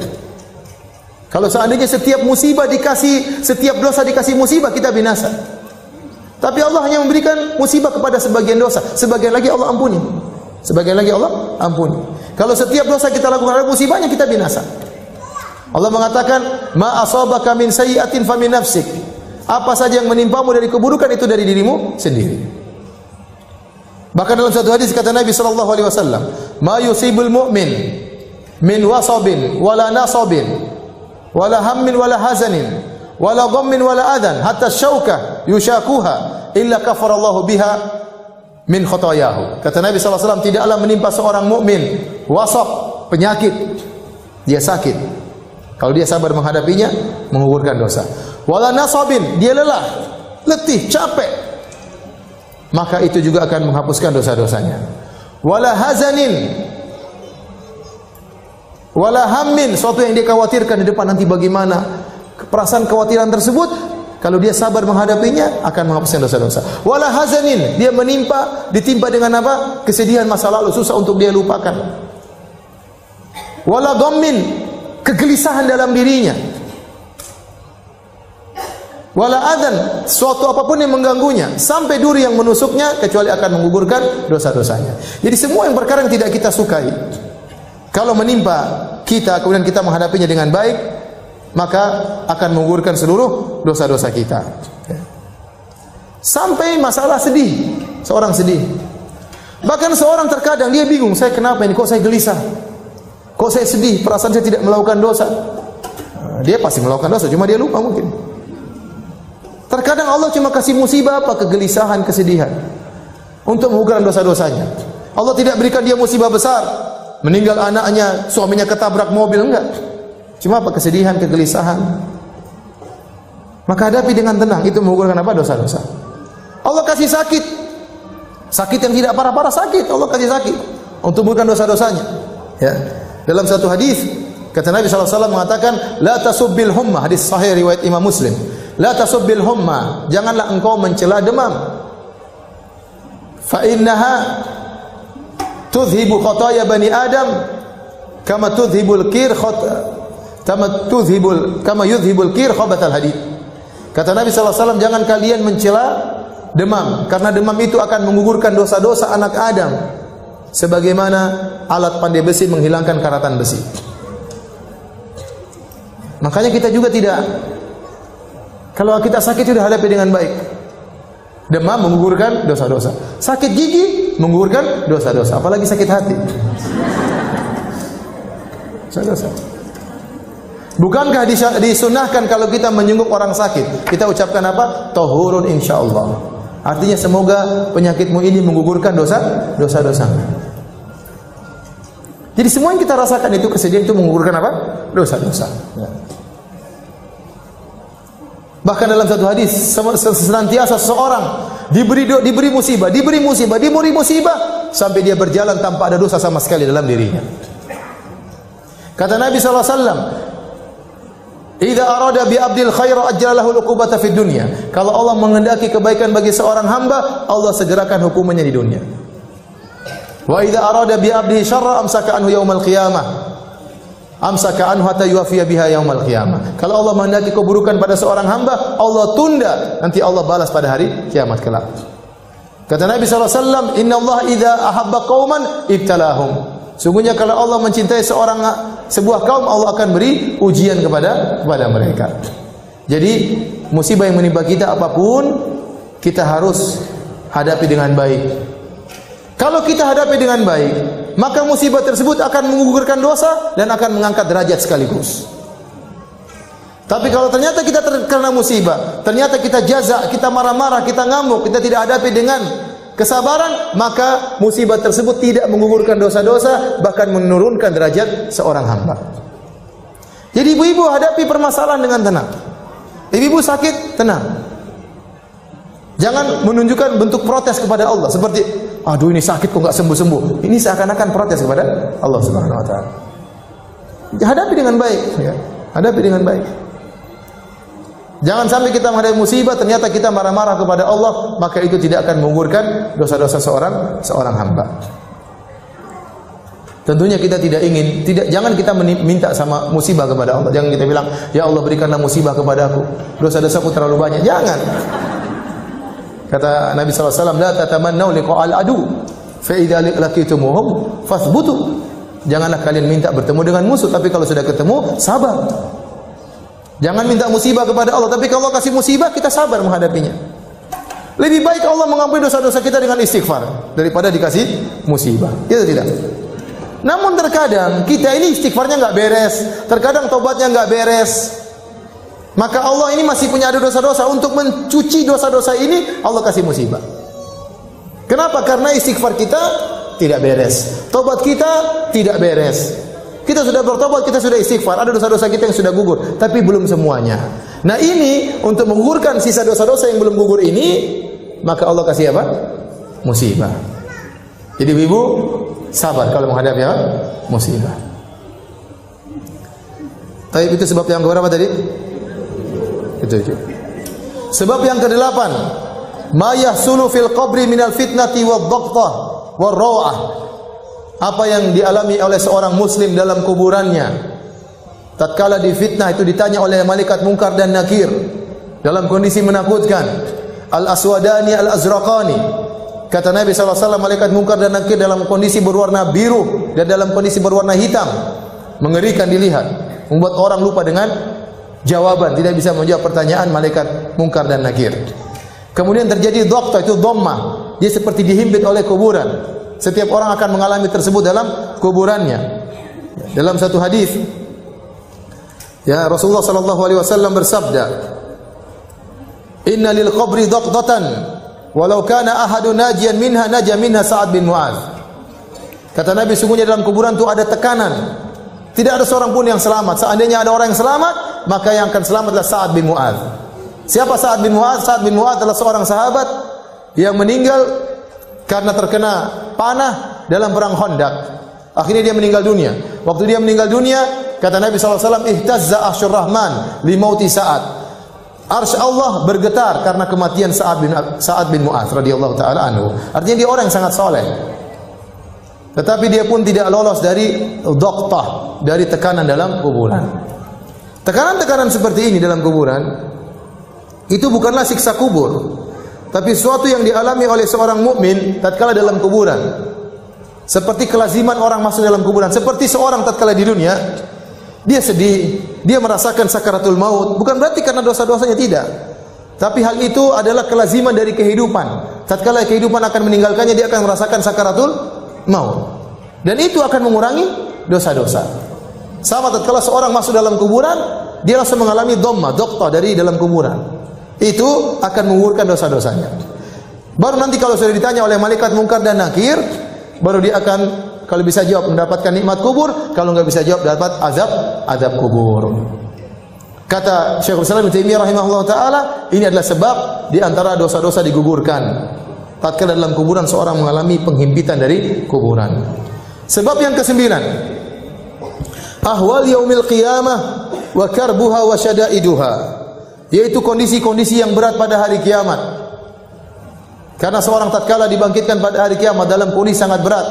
Speaker 1: Kalau seandainya setiap musibah dikasih, setiap dosa dikasih musibah, kita binasa. Tapi Allah hanya memberikan musibah kepada sebagian dosa, sebagian lagi Allah ampuni. Sebagian lagi Allah ampuni. Kalau setiap dosa kita lakukan ada musibahnya, kita binasa. Allah mengatakan, "Ma asabaka min sayyi'atin fa min nafsik." Apa saja yang menimpamu dari keburukan itu dari dirimu sendiri. Bahkan dalam satu hadis kata Nabi sallallahu alaihi wasallam, "Ma yusibul mu'min min wasabin wala nasabin wala hammin wala hazanin wala ghammin wala adan hatta syauka yushakuha illa kafarallahu biha min khotayahu." Kata Nabi sallallahu alaihi wasallam, tidaklah menimpa seorang mukmin wasab, penyakit, dia sakit. Kalau dia sabar menghadapinya, menggugurkan dosa. Wala nasabin, dia lelah, letih, capek, maka itu juga akan menghapuskan dosa-dosanya. Wala hazanin, wala hammin, suatu yang dia khawatirkan di depan nanti bagaimana. Perasaan kekhawatiran tersebut, kalau dia sabar menghadapinya, akan menghapuskan dosa-dosa. Wala hazanin, dia ditimpa dengan apa? Kesedihan masa lalu, susah untuk dia lupakan. Wala ghammin, kegelisahan dalam dirinya. Wala adan, suatu apapun yang mengganggunya, sampai duri yang menusuknya, kecuali akan menggugurkan dosa-dosanya. Jadi semua yang perkara yang tidak kita sukai, kalau menimpa kita, kemudian kita menghadapinya dengan baik, maka akan menggugurkan seluruh dosa-dosa kita. Sampai masalah sedih, seorang sedih. Bahkan seorang terkadang dia bingung, saya kenapa ini, kok saya gelisah, kok saya sedih, perasaan saya tidak melakukan dosa. Dia pasti melakukan dosa, cuma dia lupa mungkin. Terkadang Allah cuma kasih musibah apa? Kegelisahan, kesedihan, untuk menggugurkan dosa-dosanya. Allah tidak berikan dia musibah besar, meninggal anaknya, suaminya ketabrak mobil, enggak. Cuma apa? Kesedihan, kegelisahan. Maka hadapi dengan tenang, itu menggugurkan apa? Dosa-dosa. Allah kasih sakit, sakit yang tidak parah-parah, sakit, Allah kasih sakit untuk menggugurkan dosa-dosanya. Ya. Dalam satu hadis kata Nabi SAW mengatakan, la tasubbil humma, hadis sahih riwayat Imam Muslim. La tasubbil humma, janganlah engkau mencela demam. Fa innaha tudhibu khataya bani Adam kama tudhibul kir kama yudhibul kir khabatal hadid. Kata Nabi SAW, jangan kalian mencela demam, karena demam itu akan menggugurkan dosa-dosa anak Adam sebagaimana alat pandai besi menghilangkan karatan besi. Makanya kita juga tidak, kalau kita sakit sudah hadapi dengan baik. Demam menggugurkan dosa-dosa. Sakit gigi menggugurkan dosa-dosa. Apalagi sakit hati. Dosa-dosa. Bukankah disunahkan kalau kita menjenguk orang sakit, kita ucapkan apa? Tahurun insyaallah. Artinya semoga penyakitmu ini menggugurkan dosa-dosa. Jadi semua yang kita rasakan itu, kesedihan itu menggugurkan apa? Dosa-dosa. Ya. Bahkan dalam satu hadis, senantiasa seseorang diberi musibah sampai dia berjalan tanpa ada dosa sama sekali dalam dirinya. Kata Nabi SAW, "Idza arada bi 'abdil khaira ajjalahu al-uqubata fid dunya." Kalau Allah menghendaki kebaikan bagi seorang hamba, Allah segerakan hukumannya di dunia. Wa idza arada bi 'abdihi syarra amsaka anhu yaumal qiyamah. Amsaka anhu hatta yuwafiya biha yaumal qiyamah. Kalau Allah menghendaki keburukan pada seorang hamba, Allah tunda, nanti Allah balas pada hari kiamat kelak. Kata Nabi SAW, "Inna Allah idza ahabba qauman ibtalahum." Sungguhnya kalau Allah mencintai sebuah kaum, Allah akan beri ujian kepada mereka. Jadi musibah yang menimpa kita apapun, kita harus hadapi dengan baik. Kalau kita hadapi dengan baik, maka musibah tersebut akan menggugurkan dosa dan akan mengangkat derajat sekaligus. Tapi kalau ternyata kita terkena musibah, ternyata kita jaza, kita marah-marah, kita ngamuk, kita tidak hadapi dengan kesabaran, maka musibah tersebut tidak menggugurkan dosa-dosa, bahkan menurunkan derajat seorang hamba. Jadi ibu-ibu hadapi permasalahan dengan tenang. Ibu sakit, tenang. Jangan menunjukkan bentuk protes kepada Allah seperti, aduh ini sakit kok nggak sembuh-sembuh. Ini seakan-akan protes kepada Allah Subhanahu wa taala. Hadapi dengan baik, ya. Hadapi dengan baik. Jangan sampai kita menghadapi musibah ternyata kita marah-marah kepada Allah, maka itu tidak akan menggugurkan dosa-dosa seorang hamba. Tentunya kita tidak ingin, jangan kita minta sama musibah kepada Allah. Jangan kita bilang, ya Allah berikanlah musibah kepadaku, dosa-dosaku terlalu banyak. Jangan. Kata Nabi SAW, la tatamannau liqa'al adu, fa idza laqitumuhum fathbutu. Janganlah kalian minta bertemu dengan musuh, tapi kalau sudah ketemu, sabar. Jangan minta musibah kepada Allah, tapi kalau Allah kasih musibah, kita sabar menghadapinya. Lebih baik Allah mengampuni dosa-dosa kita dengan istighfar daripada dikasih musibah. Itu tidak. Namun terkadang kita ini istighfarnya nggak beres, terkadang tobatnya nggak beres. Maka Allah ini masih punya ada dosa-dosa, untuk mencuci dosa-dosa ini Allah kasih musibah. Kenapa? Karena istighfar kita tidak beres, tobat kita tidak beres. Kita sudah bertobat, kita sudah istighfar, ada dosa-dosa kita yang sudah gugur, tapi belum semuanya. Nah ini untuk menggugurkan sisa dosa-dosa yang belum gugur ini, maka Allah kasih apa? Musibah. Jadi ibu sabar kalau menghadapi apa? Musibah. Tapi itu sebab yang keberapa tadi? Itu. Sebab yang ke-8, ma yahsulu fil qabri minal fitnati wad-dhaqtah war-raw'ah. Apa yang dialami oleh seorang muslim dalam kuburannya tatkala difitnah, itu ditanya oleh malaikat Munkar dan Nakir dalam kondisi menakutkan. Al-aswadani al-azraqani. Kata Nabi SAW, malaikat Munkar dan Nakir dalam kondisi berwarna biru dan dalam kondisi berwarna hitam, mengerikan dilihat, membuat orang lupa dengan jawaban, tidak bisa menjawab pertanyaan malaikat Munkar dan Nakir. Kemudian terjadi dhaqtah, itu dhammah, dia seperti dihimpit oleh kuburan. Setiap orang akan mengalami tersebut dalam kuburannya. Dalam satu hadis, ya Rasulullah SAW bersabda, "Inna lil qabri dhaqdatan, walau kana ahadun najian minha naja minha Sa'ad bin Mu'adz." Kata Nabi, sungguhnya dalam kuburan itu ada tekanan. Tidak ada seorang pun yang selamat. Seandainya ada orang yang selamat, maka yang akan selamat adalah Sa'ad bin Mu'adz. Siapa Sa'ad bin Mu'adz? Sa'ad bin Mu'adz adalah seorang sahabat yang meninggal karena terkena panah dalam perang Khandaq. Akhirnya dia meninggal dunia. Waktu dia meninggal dunia, kata Nabi SAW, "Ihtazza arsyur Rahman li mauti Sa'ad." Arsy Allah bergetar karena kematian Sa'ad bin Mu'adz radhiyallahu taala anhu. Artinya dia orang yang sangat soleh. Tetapi dia pun tidak lolos dari dhaqtah, dari tekanan dalam kuburan. Tekanan-tekanan seperti ini dalam kuburan itu bukanlah siksa kubur, tapi sesuatu yang dialami oleh seorang mukmin tatkala dalam kuburan. Seperti kelaziman orang masuk dalam kuburan, seperti seorang tatkala di dunia dia sedih, dia merasakan sakaratul maut, bukan berarti karena dosa-dosanya, tidak. Tapi hal itu adalah kelaziman dari kehidupan. Tatkala kehidupan akan meninggalkannya, dia akan merasakan sakaratul maut. Dan itu akan mengurangi dosa-dosa. Sama tatkala seorang masuk dalam kuburan, dia langsung mengalami dhammah, dhaqtah dari dalam kuburan. Itu akan menggugurkan dosa-dosanya. Baru nanti kalau sudah ditanya oleh malaikat Munkar dan Nakir, baru dia akan, kalau bisa jawab, mendapatkan nikmat kubur. Kalau enggak bisa jawab, dapat azab kubur. Kata Syekhul Islam Ibnu Taimiyah rahimahullah taala, ini adalah sebab di antara dosa-dosa digugurkan tatkala dalam kuburan seorang mengalami penghimpitan dari kuburan. Sebab yang ke-9, ahwal yaumil qiyamah wa karbuha wa syada'iduha, yaitu kondisi-kondisi yang berat pada hari kiamat. Karena seorang tatkala dibangkitkan pada hari kiamat dalam kondisi sangat berat.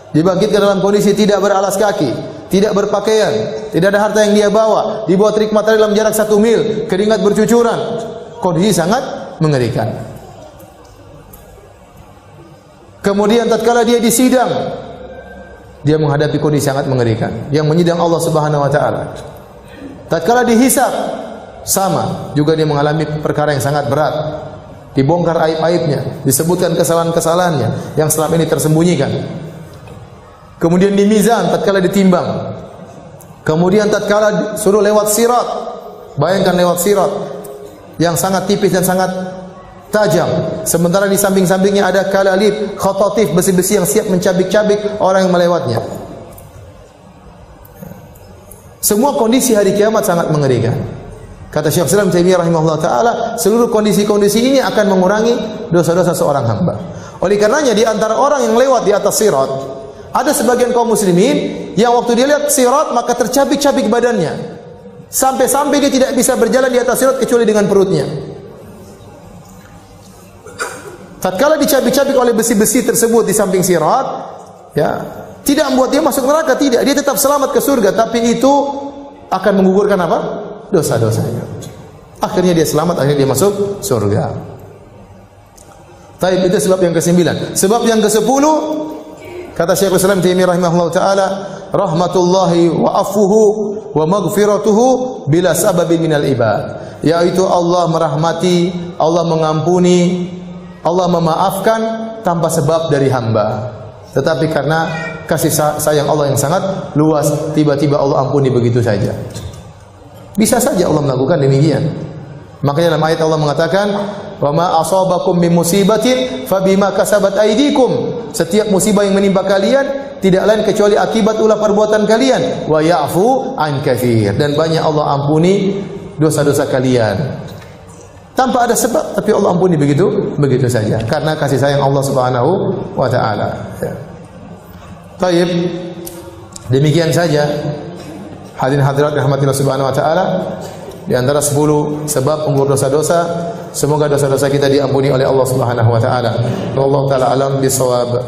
Speaker 1: Dibangkitkan dalam kondisi tidak beralas kaki, tidak berpakaian, tidak ada harta yang dia bawa, dibawa terik matahari dalam jarak 1 mil, keringat bercucuran. Kondisi sangat mengerikan. Kemudian tatkala dia disidang, dia menghadapi kondisi sangat mengerikan, yang menyidang Allah Subhanahu wa taala. Tatkala dihisab, sama, juga dia mengalami perkara yang sangat berat. Dibongkar aib-aibnya, disebutkan kesalahan-kesalahannya yang selama ini tersembunyikan. Kemudian di mizan tatkala ditimbang. Kemudian tatkala suruh lewat sirat. Bayangkan lewat sirat yang sangat tipis dan sangat tajam. Sementara di samping-sampingnya ada kalalib, khatatif, besi-besi yang siap mencabik-cabik orang yang melewatnya. Semua kondisi hari kiamat sangat mengerikan. Kata Syekh Islam Taimiyah rahimahullah taala, seluruh kondisi-kondisi ini akan mengurangi dosa-dosa seorang hamba. Oleh karenanya di antara orang yang lewat di atas sirat, ada sebagian kaum muslimin yang waktu dia lihat sirat maka tercabik-cabik badannya. Sampai-sampai dia tidak bisa berjalan di atas sirat kecuali dengan perutnya. Tatkala dicabik-cabik oleh besi-besi tersebut di samping sirat, ya, tidak membuat dia masuk neraka, tidak. Dia tetap selamat ke surga, tapi itu akan menggugurkan apa? Dosa-dosanya. Akhirnya dia selamat, akhirnya dia masuk surga. Taib, itu sebab yang ke-9. Sebab yang ke-10, kata Syekhul Islam Taimiyah rahimahullah taala, rahmatullahi wa afuhu wa maghfiratuhu bila sababi minal ibad. Yaitu Allah merahmati, Allah mengampuni, Allah memaafkan tanpa sebab dari hamba. Tetapi karena kasih sayang Allah yang sangat luas, tiba-tiba Allah ampuni begitu saja. Bisa saja Allah melakukan demikian. Makanya dalam ayat Allah mengatakan, "Wa ma asabakum min musibatin fabima kasabat aydikum." Setiap musibah yang menimpa kalian tidak lain kecuali akibat ulah perbuatan kalian. Wa ya'fu an katsir. Dan banyak Allah ampuni dosa-dosa kalian. Tanpa ada sebab, tapi Allah ampuni begitu saja. Karena kasih sayang Allah Subhanahu wa taala. Ya. Baik. Demikian saja. Hadirin hadirat rahmatillah subhanahu wa ta'ala, di antara 10 sebab penggugur dosa-dosa. Semoga dosa-dosa kita diampuni oleh Allah Subhanahu wa taala. Wallahu taala alam bisawab.